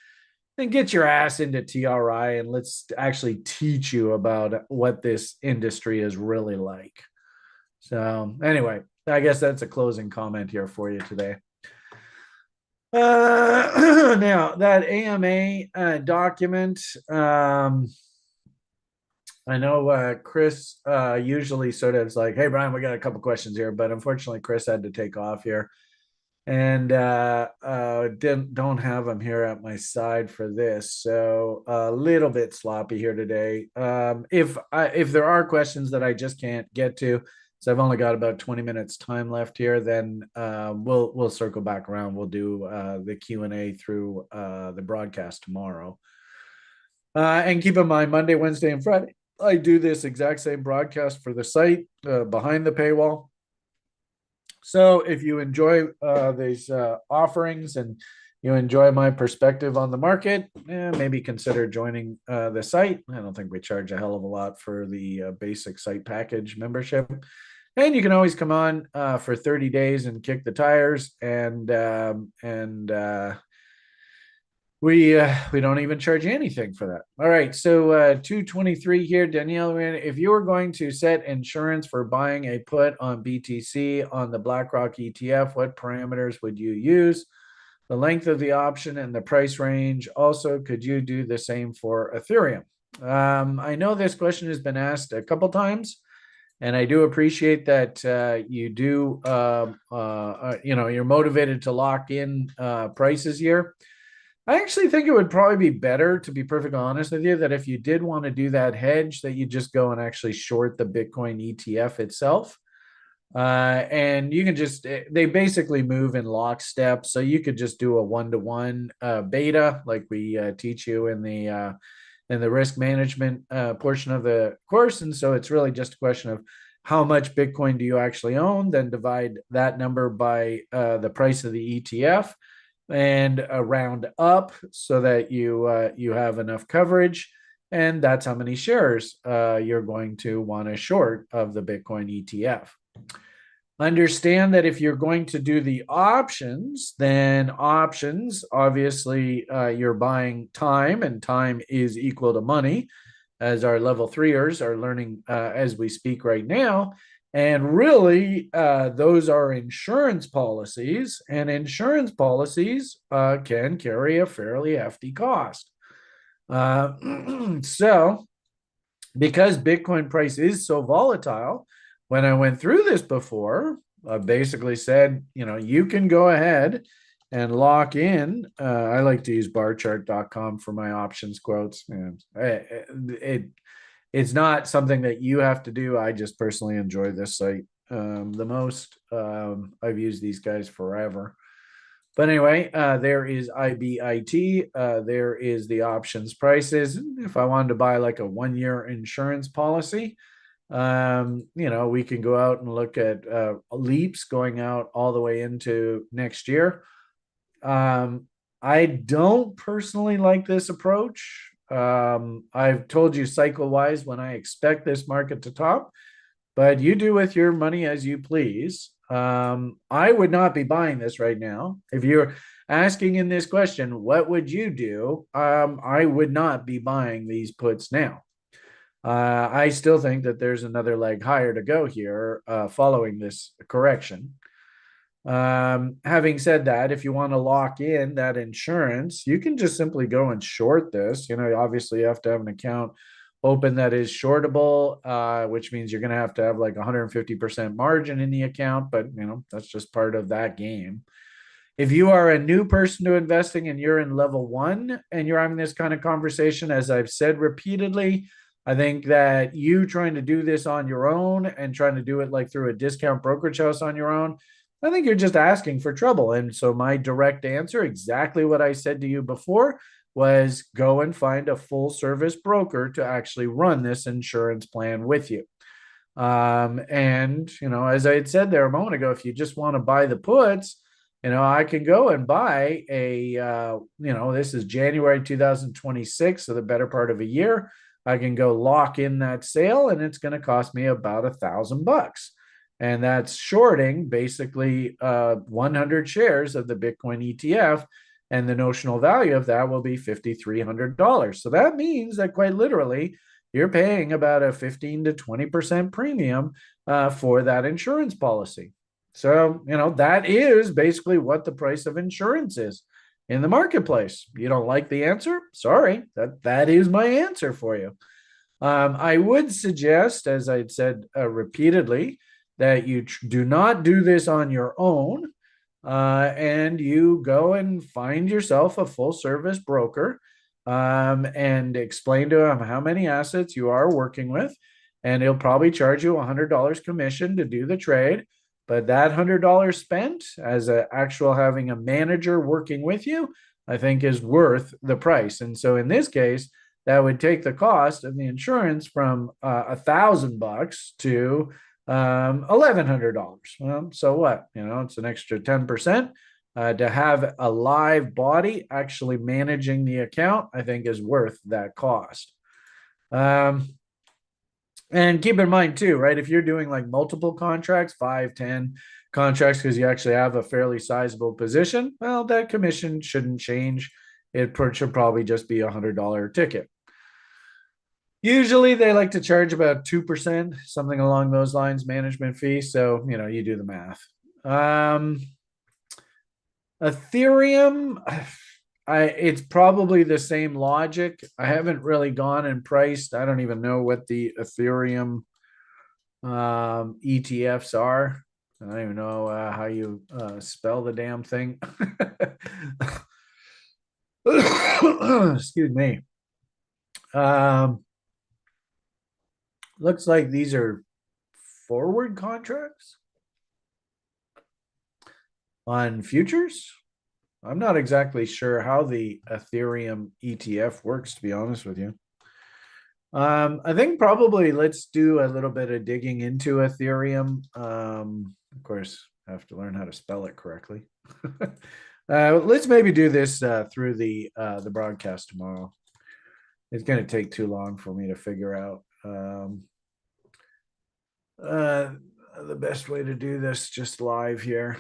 then get your ass into TRI and let's actually teach you about what this industry is really like. So anyway, I guess that's a closing comment here for you today. Now that AMA document, I know Chris usually sort of is like, hey, Brian, we got a couple questions here, but unfortunately, Chris had to take off here. and don't have them here at my side for this, so a little bit sloppy here today. If there are questions that I just can't get to, so I've only got about 20 minutes time left here, then we'll circle back around. We'll do the Q&A through the broadcast tomorrow. And keep in mind, Monday, Wednesday, and Friday, I do this exact same broadcast for the site behind the paywall. So if you enjoy these offerings and you enjoy my perspective on the market, maybe consider joining the site. I don't think we charge a hell of a lot for the basic site package membership. And you can always come on for 30 days and kick the tires, and we don't even charge you anything for that. All right, so 223 here, Danielle. If you were going to set insurance for buying a put on BTC on the BlackRock ETF, what parameters would you use? The length of the option and the price range. Also, could you do the same for Ethereum? I know this question has been asked a couple times, and I do appreciate that you do. You're motivated to lock in prices here. I actually think it would probably be better, to be perfectly honest with you, that if you did want to do that hedge, that you just go and actually short the Bitcoin ETF itself. And you can just, they basically move in lockstep. So you could just do a 1-to-1 beta, like we teach you in the risk management portion of the course. And so it's really just a question of how much Bitcoin do you actually own, then divide that number by the price of the ETF, and round up so that you have enough coverage, and that's how many shares you're going to want to short of the Bitcoin ETF. Understand that if you're going to do the options, then options, obviously, you're buying time, and time is equal to money, as our level 3ers are learning as we speak right now. And really, those are insurance policies, and insurance policies can carry a fairly hefty cost. So, because Bitcoin price is so volatile, when I went through this before, I basically said, you can go ahead and lock in. I like to use barchart.com for my options quotes. And it's not something that you have to do. I just personally enjoy this site the most. I've used these guys forever. But anyway, there is IBIT. There is the options prices. If I wanted to buy like a 1-year insurance policy, we can go out and look at leaps going out all the way into next year. I don't personally like this approach. I've told you cycle-wise when I expect this market to top, but you do with your money as you please. I would not be buying this right now. If you're asking in this question, what would you do? I would not be buying these puts now. I still think that there's another leg higher to go here following this correction. Having said that, if you want to lock in that insurance, you can just simply go and short this. Obviously you have to have an account open that is shortable, which means you're going to have like 150% margin in the account, but that's just part of that game. If you are a new person to investing and you're in level 1 and you're having this kind of conversation, as I've said repeatedly, I think that you trying to do this on your own and trying to do it like through a discount brokerage house on your own, I think you're just asking for trouble. And so my direct answer, exactly what I said to you before, was go and find a full service broker to actually run this insurance plan with you. As I had said there a moment ago, if you just want to buy the puts, I can go and buy this is January 2026, so the better part of a year. I can go lock in that sale, and it's going to cost me about $1,000. And that's shorting basically 100 shares of the Bitcoin ETF, and the notional value of that will be $5,300. So that means that quite literally, you're paying about a 15 to 20% premium for that insurance policy. So, that is basically what the price of insurance is in the marketplace. You don't like the answer? Sorry, that is my answer for you. I would suggest, as I'd said repeatedly, that you do not do this on your own. and you go and find yourself a full service broker, and explain to him how many assets you are working with. And he'll probably charge you $100 commission to do the trade. But that $100 spent as a actual having a manager working with you, I think is worth the price. And so in this case, that would take the cost of the insurance from $1,000 to $1,100. Well, so what? It's an extra 10%. To have a live body actually managing the account, I think is worth that cost. And keep in mind too, right? If you're doing like multiple contracts, 5, 10 contracts, because you actually have a fairly sizable position, well, that commission shouldn't change. It should probably just be $100 ticket. Usually they like to charge about 2%, something along those lines, management fee. So, you do the math. Ethereum, it's probably the same logic. I haven't really gone and priced. I don't even know what the Ethereum ETFs are. I don't even know how you spell the damn thing. Excuse me. Looks like these are forward contracts on futures. I'm not exactly sure how the Ethereum ETF works, to be honest with you. I think probably let's do a little bit of digging into Ethereum. Of course, I have to learn how to spell it correctly. Let's maybe do this through the broadcast tomorrow. It's going to take too long for me to figure out the best way to do this just live here.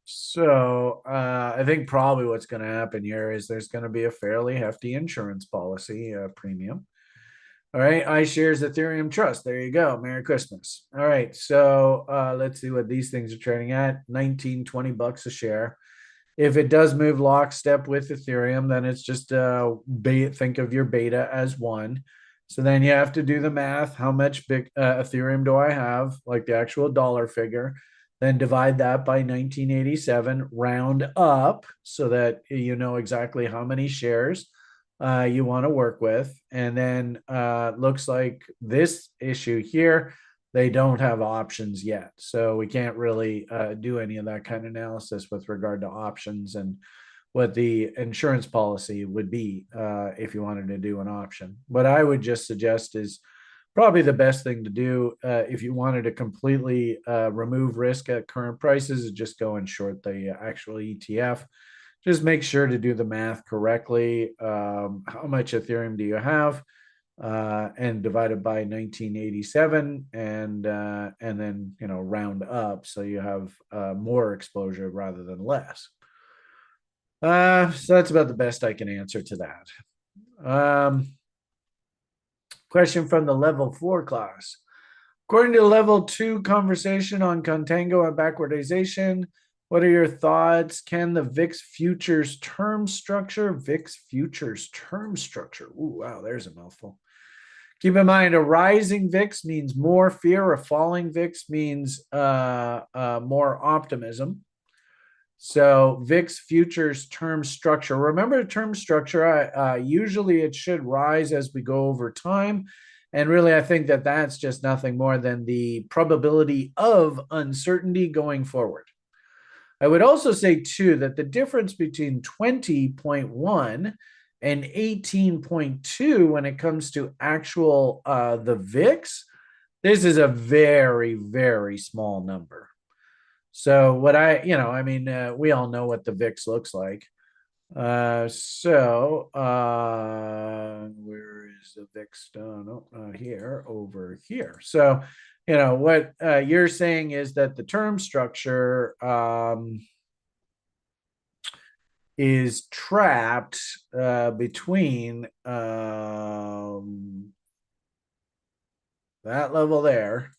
So I think probably what's going to happen here is there's going to be a fairly hefty insurance policy premium. All right, iShares Ethereum Trust. There you go. Merry Christmas. All right, so let's see what these things are trading at. 19, $20 a share. If it does move lockstep with Ethereum, then it's just think of your beta as 1. So then you have to do the math. How much Ethereum do I have? Like the actual dollar figure. Then divide that by 1987, round up so that you know exactly how many shares you want to work with. And then looks like this issue here, they don't have options yet. So we can't really do any of that kind of analysis with regard to options and what the insurance policy would be if you wanted to do an option. What I would just suggest is probably the best thing to do if you wanted to completely remove risk at current prices is just go and short the actual ETF. Just make sure to do the math correctly. How much Ethereum do you have? And divide it by 1987, and then round up so you have more exposure rather than less. So that's about the best I can answer to that. Question from the level 4 class. According to the level 2 conversation on contango and backwardization, what are your thoughts? Can the VIX futures term structure? VIX futures term structure. Ooh, wow, there's a mouthful. Keep in mind, a rising VIX means more fear. A falling VIX means more optimism. So VIX futures term structure. Remember term structure, usually it should rise as we go over time. And really, I think that that's just nothing more than the probability of uncertainty going forward. I would also say, too, that the difference between 20.1 and 18.2 when it comes to actual the VIX, this is a very, very small number. So what we all know what the VIX looks like. Where is the VIX? No, not here, over here. So, what you're saying is that the term structure is trapped between that level there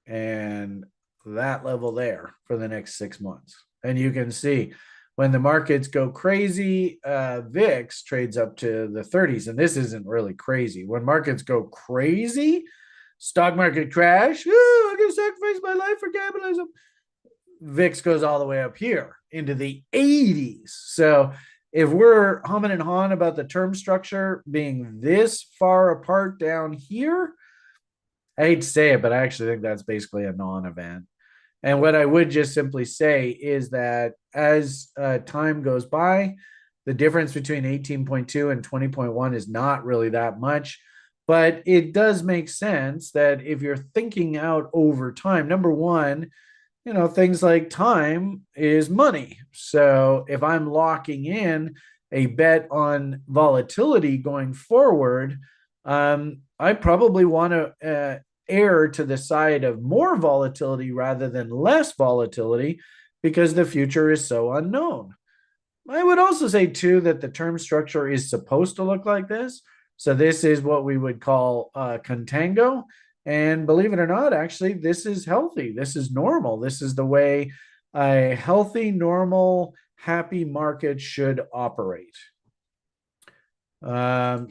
and that level there for the next 6 months. And you can see when the markets go crazy, VIX trades up to the 30s. And this isn't really crazy. When markets go crazy, Stock market crash. Ooh, I'm going to sacrifice my life for capitalism. VIX goes all the way up here into the 80s. So if we're humming and hawing about the term structure being this far apart down here, I hate to say it, but I actually think that's basically a non-event. And what I would just simply say is that as time goes by, the difference between 18.2 and 20.1 is not really that much. But it does make sense that if you're thinking out over time, number one, things like time is money. So if I'm locking in a bet on volatility going forward, I probably want to err to the side of more volatility rather than less volatility because the future is so unknown. I would also say, too, that the term structure is supposed to look like this. So this is what we would call contango. And believe it or not, actually, this is healthy. This is normal. This is the way a healthy, normal, happy market should operate. Their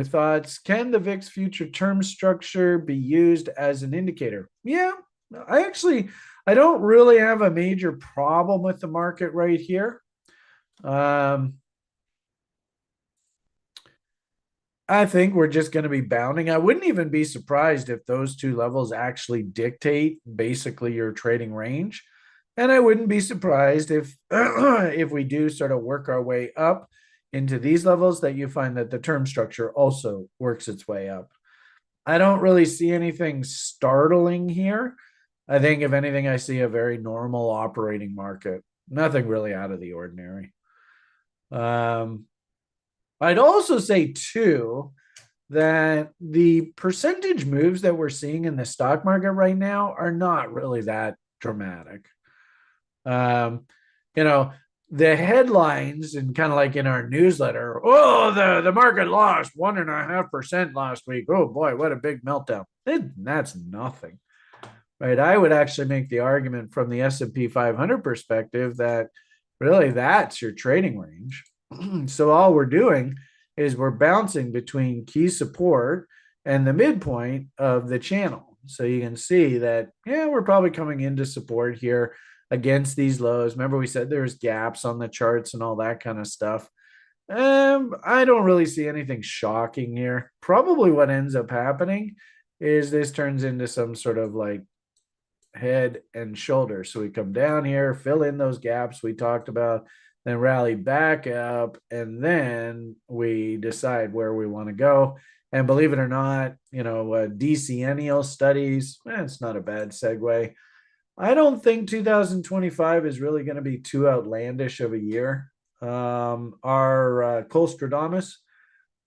thoughts, can the VIX future term structure be used as an indicator? Yeah, I don't really have a major problem with the market right here. I think we're just going to be bounding. I wouldn't even be surprised if those two levels actually dictate basically your trading range. And I wouldn't be surprised if if we do sort of work our way up into these levels that you find that the term structure also works its way up. I don't really see anything startling here. I think if anything, I see a very normal operating market. Nothing really out of the ordinary. I'd also say, too, that the percentage moves that we're seeing in the stock market right now are not really that dramatic. The headlines and kind of like in our newsletter, oh, the market lost 1.5% last week. Oh, boy, what a big meltdown. That's nothing, right? I would actually make the argument from the S&P 500 perspective that really that's your trading range. So all we're doing is we're bouncing between key support and the midpoint of the channel. So you can see that, yeah, we're probably coming into support here against these lows. Remember, we said there's gaps on the charts and all that kind of stuff. I don't really see anything shocking here. Probably what ends up happening is this turns into some sort of like head and shoulder. So we come down here, fill in those gaps we talked about, then rally back up, and then we decide where we want to go. And believe it or not, decennial studies, it's not a bad segue. I don't think 2025 is really going to be too outlandish of a year. Our Colstradamus,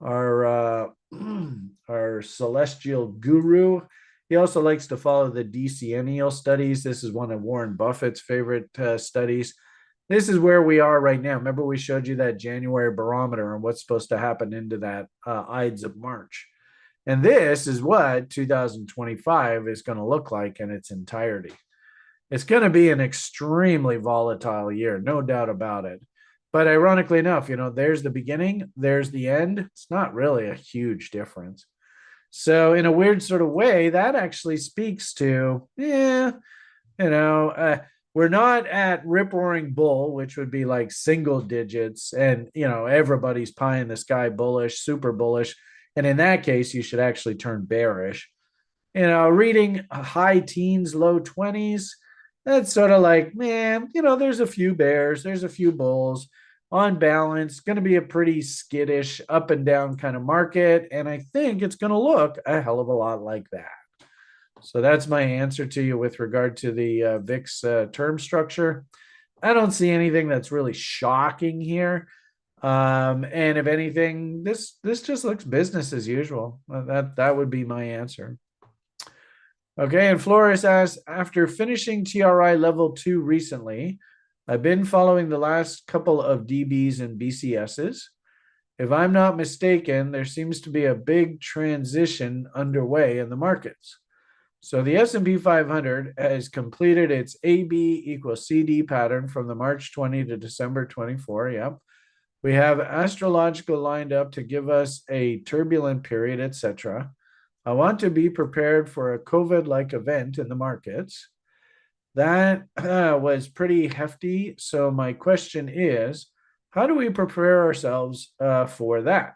our our celestial guru, he also likes to follow the decennial studies. This is one of Warren Buffett's favorite studies. This is where we are right now. Remember, we showed you that January barometer and what's supposed to happen into that Ides of March. And this is what 2025 is going to look like in its entirety. It's going to be an extremely volatile year, no doubt about it. But ironically enough, there's the beginning, there's the end. It's not really a huge difference. So in a weird sort of way, that actually speaks to, we're not at rip roaring bull, which would be like single digits, and everybody's pie in the sky bullish, super bullish, and in that case, you should actually turn bearish. Reading high teens, low 20s, that's sort of like, man, there's a few bears, there's a few bulls. On balance, going to be a pretty skittish up and down kind of market, and I think it's going to look a hell of a lot like that. So that's my answer to you with regard to the VIX term structure. I don't see anything that's really shocking here. And if anything, this just looks business as usual. That would be my answer. Okay, and Flores asks, after finishing TRI level 2 recently, I've been following the last couple of DBs and BCSs. If I'm not mistaken, there seems to be a big transition underway in the markets. So the S&P 500 has completed its AB equals CD pattern from the March 20 to December 24. Yep. We have astrological lined up to give us a turbulent period, etc. I want to be prepared for a COVID-like event in the markets. That was pretty hefty. So my question is, how do we prepare ourselves for that?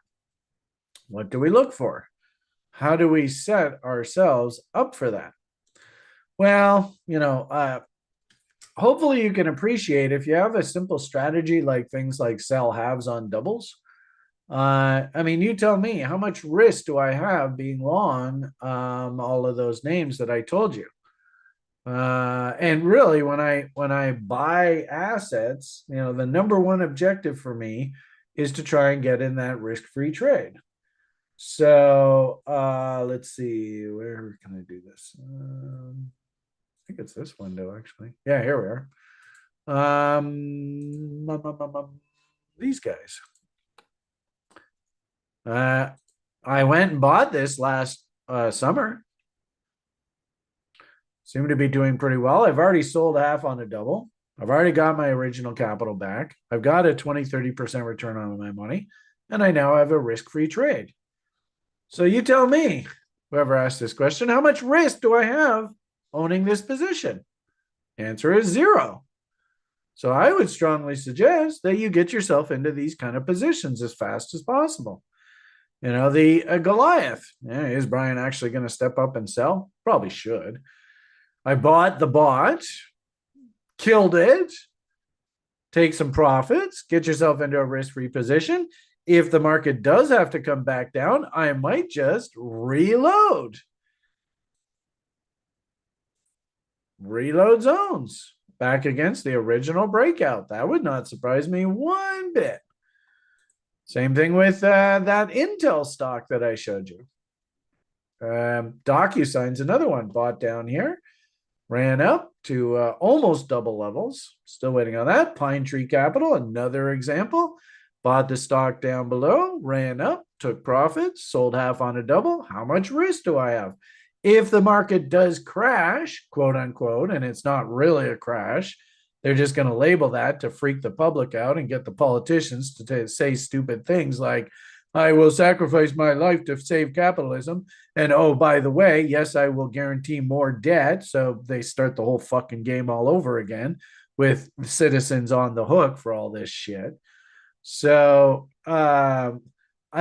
What do we look for? How do we set ourselves up for that? Well, hopefully you can appreciate if you have a simple strategy like things like sell halves on doubles. I mean, you tell me, how much risk do I have being long all of those names that I told you? And really, when I buy assets, the number one objective for me is to try and get in that risk-free trade. So let's see, where can I do this? I think it's this window actually. Yeah, here we are. These guys. I went and bought this last summer. Seem to be doing pretty well. I've already sold half on a double. I've already got my original capital back. I've got a 20-30% return on my money, and I now have a risk-free trade. So you tell me, whoever asked this question, how much risk do I have owning this position? Answer is 0. So I would strongly suggest that you get yourself into these kind of positions as fast as possible. The Goliath. Is Brian actually going to step up and sell? Probably should. I bought the bot, killed it, take some profits, get yourself into a risk-free position. If the market does have to come back down, I might just reload. Reload zones back against the original breakout. That would not surprise me one bit. Same thing with that Intel stock that I showed you. DocuSign's another one, bought down here. Ran up to almost double levels. Still waiting on that. Pine Tree Capital, another example. Bought the stock down below, ran up, took profits, sold half on a double. How much risk do I have? If the market does crash, quote unquote, and it's not really a crash, they're just going to label that to freak the public out and get the politicians to say stupid things like, I will sacrifice my life to save capitalism. And oh, by the way, yes, I will guarantee more debt. So they start the whole fucking game all over again with citizens on the hook for all this shit. So I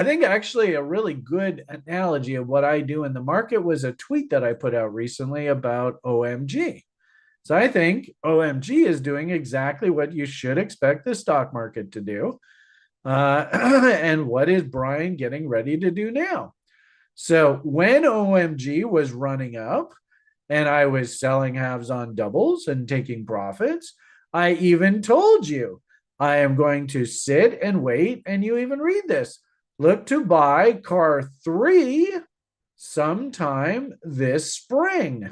think actually a really good analogy of what I do in the market was a tweet that I put out recently about OMG. So I think OMG is doing exactly what you should expect the stock market to do. And what is Brian getting ready to do now? So when OMG was running up and I was selling halves on doubles and taking profits, I even told you I am going to sit and wait. And you even read this. Look to buy car 3 sometime this spring.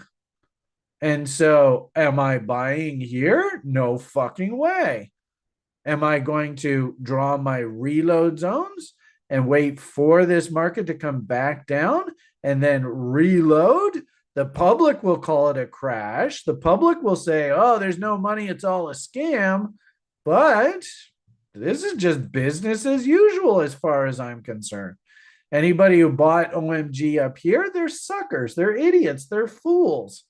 And so am I buying here? No fucking way. Am I going to draw my reload zones and wait for this market to come back down and then reload? The public will call it a crash. The public will say, oh, there's no money. It's all a scam. But this is just business as usual as far as I'm concerned. Anybody who bought OMG up here, they're suckers. They're idiots. They're fools.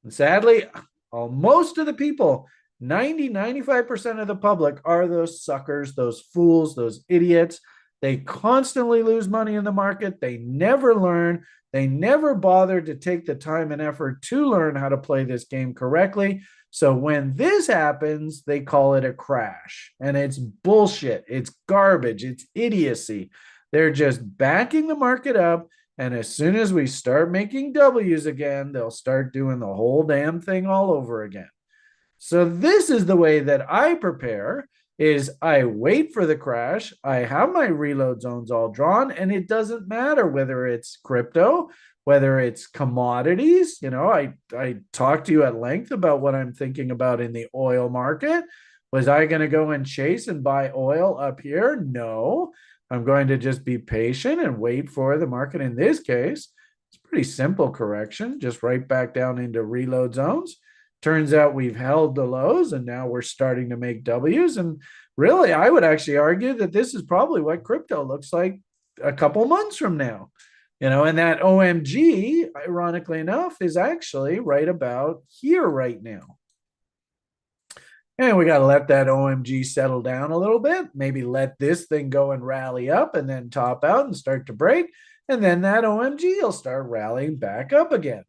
And sadly, most of the people, 95% of the public are those suckers, those fools, those idiots. They constantly lose money in the market. They never learn. They never bother to take the time and effort to learn how to play this game correctly. So when this happens, they call it a crash. And it's bullshit. It's garbage. It's idiocy. They're just backing the market up. And as soon as we start making W's again, they'll start doing the whole damn thing all over again. So this is the way that I prepare, is I wait for the crash. I have my reload zones all drawn, and it doesn't matter whether it's crypto, whether it's commodities. I talked to you at length about what I'm thinking about in the oil market. Was I going to go and chase and buy oil up here? No. I'm going to just be patient and wait for the market. In this case, it's a pretty simple correction, just right back down into reload zones. Turns out we've held the lows and now we're starting to make W's. And really, I would actually argue that this is probably what crypto looks like a couple months from now. And that OMG, ironically enough, is actually right about here right now. And we got to let that OMG settle down a little bit. Maybe let this thing go and rally up and then top out and start to break. And then that OMG will start rallying back up again.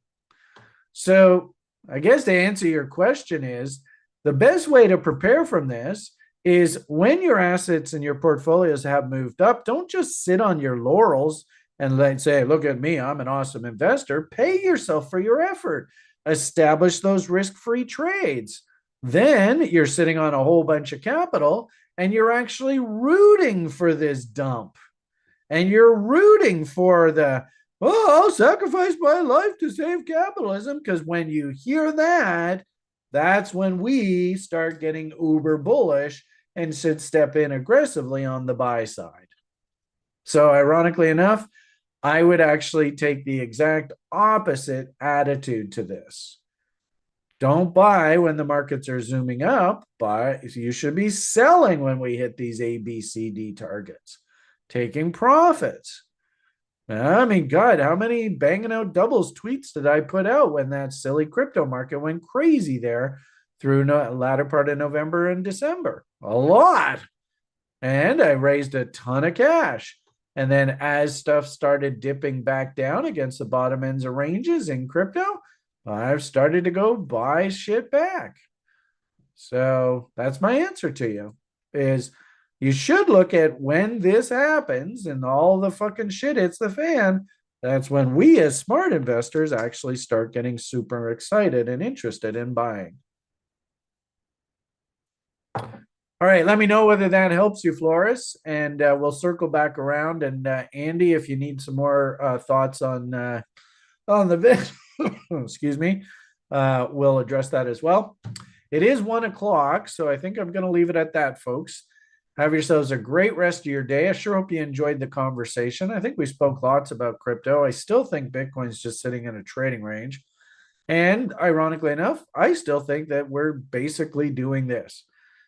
So I guess to answer your question is the best way to prepare from this is when your assets and your portfolios have moved up, don't just sit on your laurels and say, look at me, I'm an awesome investor. Pay yourself for your effort. Establish those risk-free trades. Then you're sitting on a whole bunch of capital and you're actually rooting for this dump. And you're rooting for I'll sacrifice my life to save capitalism. Because when you hear that, that's when we start getting uber bullish and should step in aggressively on the buy side. So ironically enough, I would actually take the exact opposite attitude to this. Don't buy when the markets are zooming up, but you should be selling when we hit these A, B, C, D targets, taking profits. I mean, God, how many banging out doubles tweets did I put out when that silly crypto market went crazy there through the latter part of November and December? A lot. And I raised a ton of cash. And then as stuff started dipping back down against the bottom ends of ranges in crypto, I've started to go buy shit back. So that's my answer to you is you should look at when this happens and all the fucking shit hits the fan. That's when we as smart investors actually start getting super excited and interested in buying. All right, let me know whether that helps you, Flores, and we'll circle back around. And Andy, if you need some more thoughts on the vid, excuse me, we'll address that as well. It is 1:00, so I think I'm going to leave it at that, folks. Have yourselves a great rest of your day. I sure hope you enjoyed the conversation. I think we spoke lots about crypto. I still think Bitcoin's just sitting in a trading range. And ironically enough, I still think that we're basically doing this.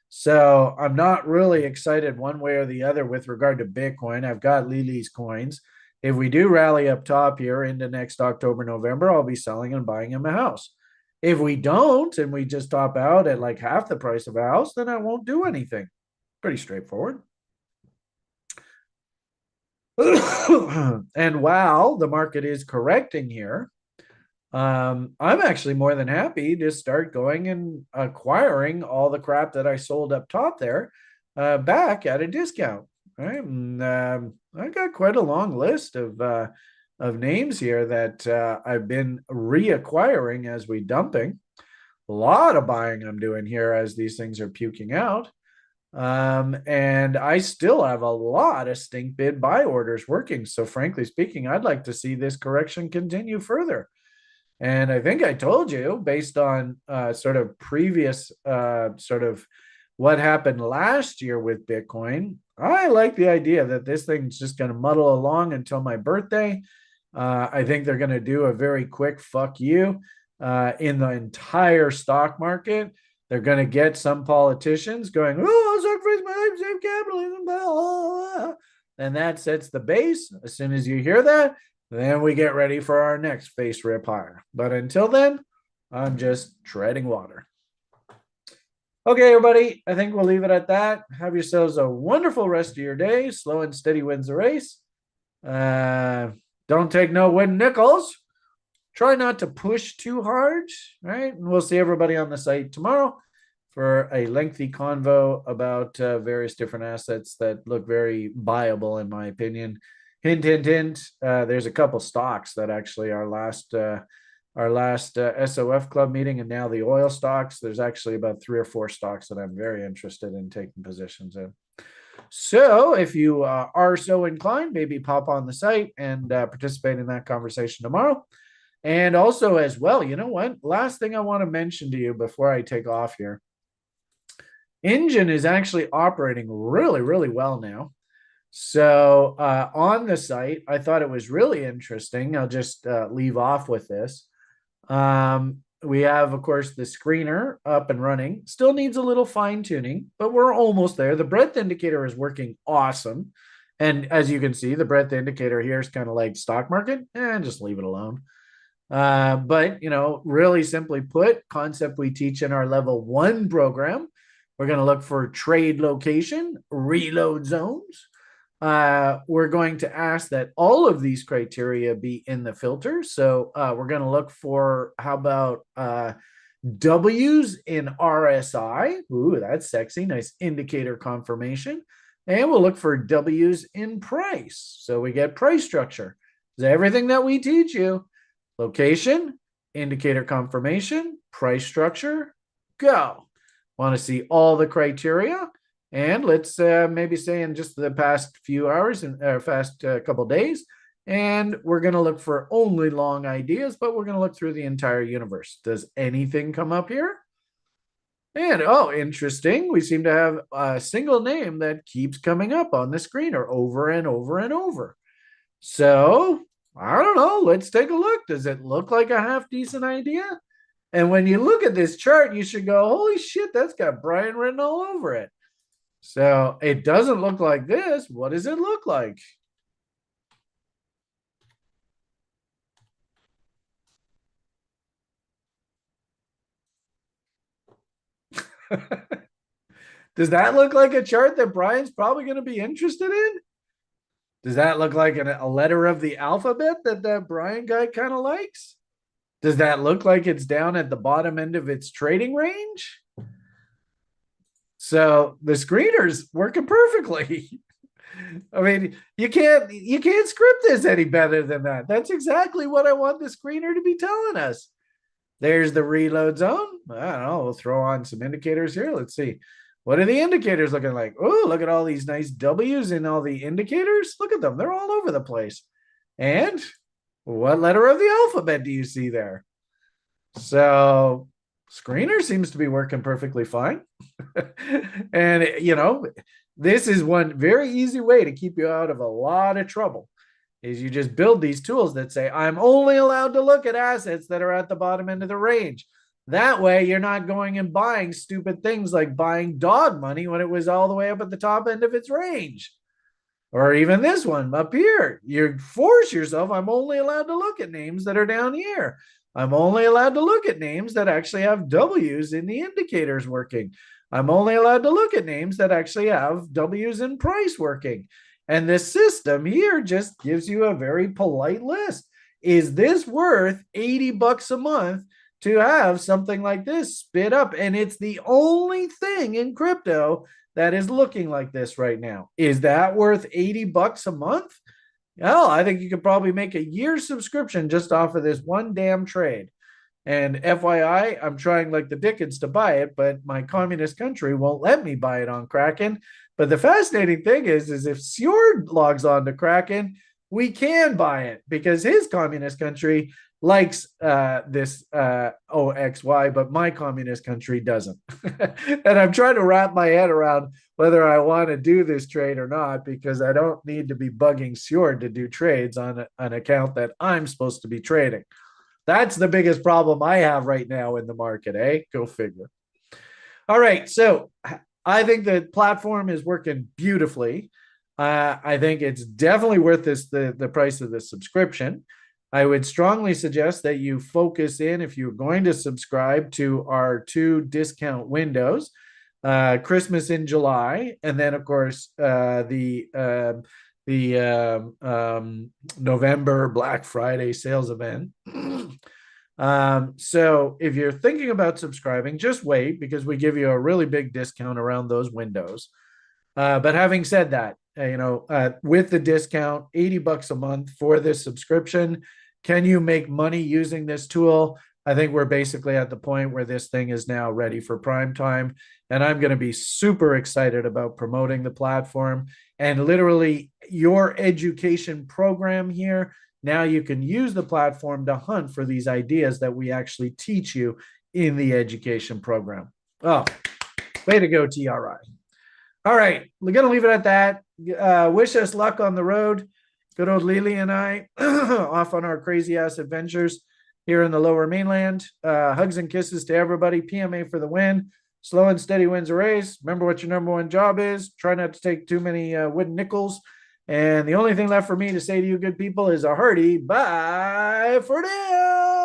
So I'm not really excited one way or the other with regard to Bitcoin. I've got Lily's coins. If we do rally up top here into next October, November, I'll be selling and buying him a house. If we don't, and we just top out at like half the price of a house, then I won't do anything. Pretty straightforward. And while the market is correcting here, I'm actually more than happy to start going and acquiring all the crap that I sold up top there back at a discount. Right? And I got quite a long list of names here that I've been reacquiring as we dumping. A lot of buying I'm doing here as these things are puking out. And I still have a lot of stink bid buy orders working. So frankly speaking, I'd like to see this correction continue further. And I think I told you, based on sort of previous sort of what happened last year with Bitcoin, I like the idea that this thing's just going to muddle along until my birthday. I think they're going to do a very quick fuck you in the entire stock market. They're going to get some politicians going, oh, sacrifice my life, save capitalism, blah, blah, blah. And that sets the base. As soon as you hear that, then we get ready for our next face rip higher. But until then, I'm just treading water. Okay, everybody, I think we'll leave it at that. Have yourselves a wonderful rest of your day. Slow and steady wins the race. Don't take no wooden nickels. Try not to push too hard, right? And we'll see everybody on the site tomorrow for a lengthy convo about various different assets that look very buyable, in my opinion. Hint, hint, hint. There's a couple stocks that actually our last SOF club meeting, and now the oil stocks. There's actually about 3 or 4 stocks that I'm very interested in taking positions in. So if you are so inclined, maybe pop on the site and participate in that conversation tomorrow. And also as well, you know what? Last thing I want to mention to you before I take off here. Engine is actually operating really, really well now. So on the site, I thought it was really interesting. I'll just leave off with this. we have, of course, the screener up and running. Still needs a little fine tuning, but we're almost there. The breadth indicator is working awesome. And as you can see, the breadth indicator here is kind of like stock market. Just leave it alone. But, really simply put, concept we teach in our level 1 program, we're going to look for trade location, reload zones. We're going to ask that all of these criteria be in the filter. So we're going to look for, how about W's in RSI? Ooh, that's sexy. Nice indicator confirmation. And we'll look for W's in price. So we get price structure. Is everything that we teach you. Location, indicator confirmation, price structure, go. Want to see all the criteria? And let's maybe say in just the past few hours and past couple days, and we're going to look for only long ideas, but we're going to look through the entire universe. Does anything come up here? And oh, interesting. We seem to have a single name that keeps coming up on the screener over and over and over. So I don't know. Let's take a look. Does it look like a half decent idea? And when you look at this chart, you should go, holy shit, that's got Brian written all over it. So it doesn't look like this. What does it look like? Does that look like a chart that Brian's probably going to be interested in? Does that look like a letter of the alphabet that Brian guy kind of likes? Does that look like it's down at the bottom end of its trading range? So the screener's working perfectly. I mean, you can't script this any better than that. That's exactly what I want the screener to be telling us. There's the reload zone. I don't know. We'll throw on some indicators here. Let's see. What are the indicators looking like? Oh, look at all these nice W's in all the indicators. Look at them. They're all over the place. And what letter of the alphabet do you see there? So screener seems to be working perfectly fine. And, this is one very easy way to keep you out of a lot of trouble is you just build these tools that say, I'm only allowed to look at assets that are at the bottom end of the range. That way you're not going and buying stupid things like buying dog money when it was all the way up at the top end of its range. Or even this one up here. You force yourself, I'm only allowed to look at names that are down here. I'm only allowed to look at names that actually have W's in the indicators working. I'm only allowed to look at names that actually have W's in price working. And this system here just gives you a very polite list. Is this worth $80 a month to have something like this spit up? And it's the only thing in crypto that is looking like this right now. Is that worth $80 a month? Well, I think you could probably make a year subscription just off of this one damn trade. And FYI, I'm trying like the dickens to buy it, but my communist country won't let me buy it on Kraken. But the fascinating thing is if Sjord logs on to Kraken, we can buy it because his communist country likes this OXY, but my communist country doesn't. And I'm trying to wrap my head around whether I want to do this trade or not, because I don't need to be bugging Sjord to do trades on an account that I'm supposed to be trading. That's the biggest problem I have right now in the market, eh? Go figure. All right, so I think the platform is working beautifully. I think it's definitely worth the price of the subscription. I would strongly suggest that you focus in, if you're going to subscribe, to our 2 discount windows, Christmas in July, and then of course the November Black Friday sales event. So if you're thinking about subscribing, just wait, because we give you a really big discount around those windows. But having said that, with the discount, $80 a month for this subscription, can you make money using this tool? I think we're basically at the point where this thing is now ready for prime time. And I'm going to be super excited about promoting the platform and literally your education program here. Now you can use the platform to hunt for these ideas that we actually teach you in the education program. Oh, way to go, TRI. All right, we're going to leave it at that. Wish us luck on the road. Good old Lily and I off on our crazy ass adventures. here in the lower mainland. Hugs and kisses to everybody. PMA for the win. Slow and steady wins a race. Remember what your number one job is. Try not to take too many wooden nickels. And the only thing left for me to say to you good people is a hearty bye for now.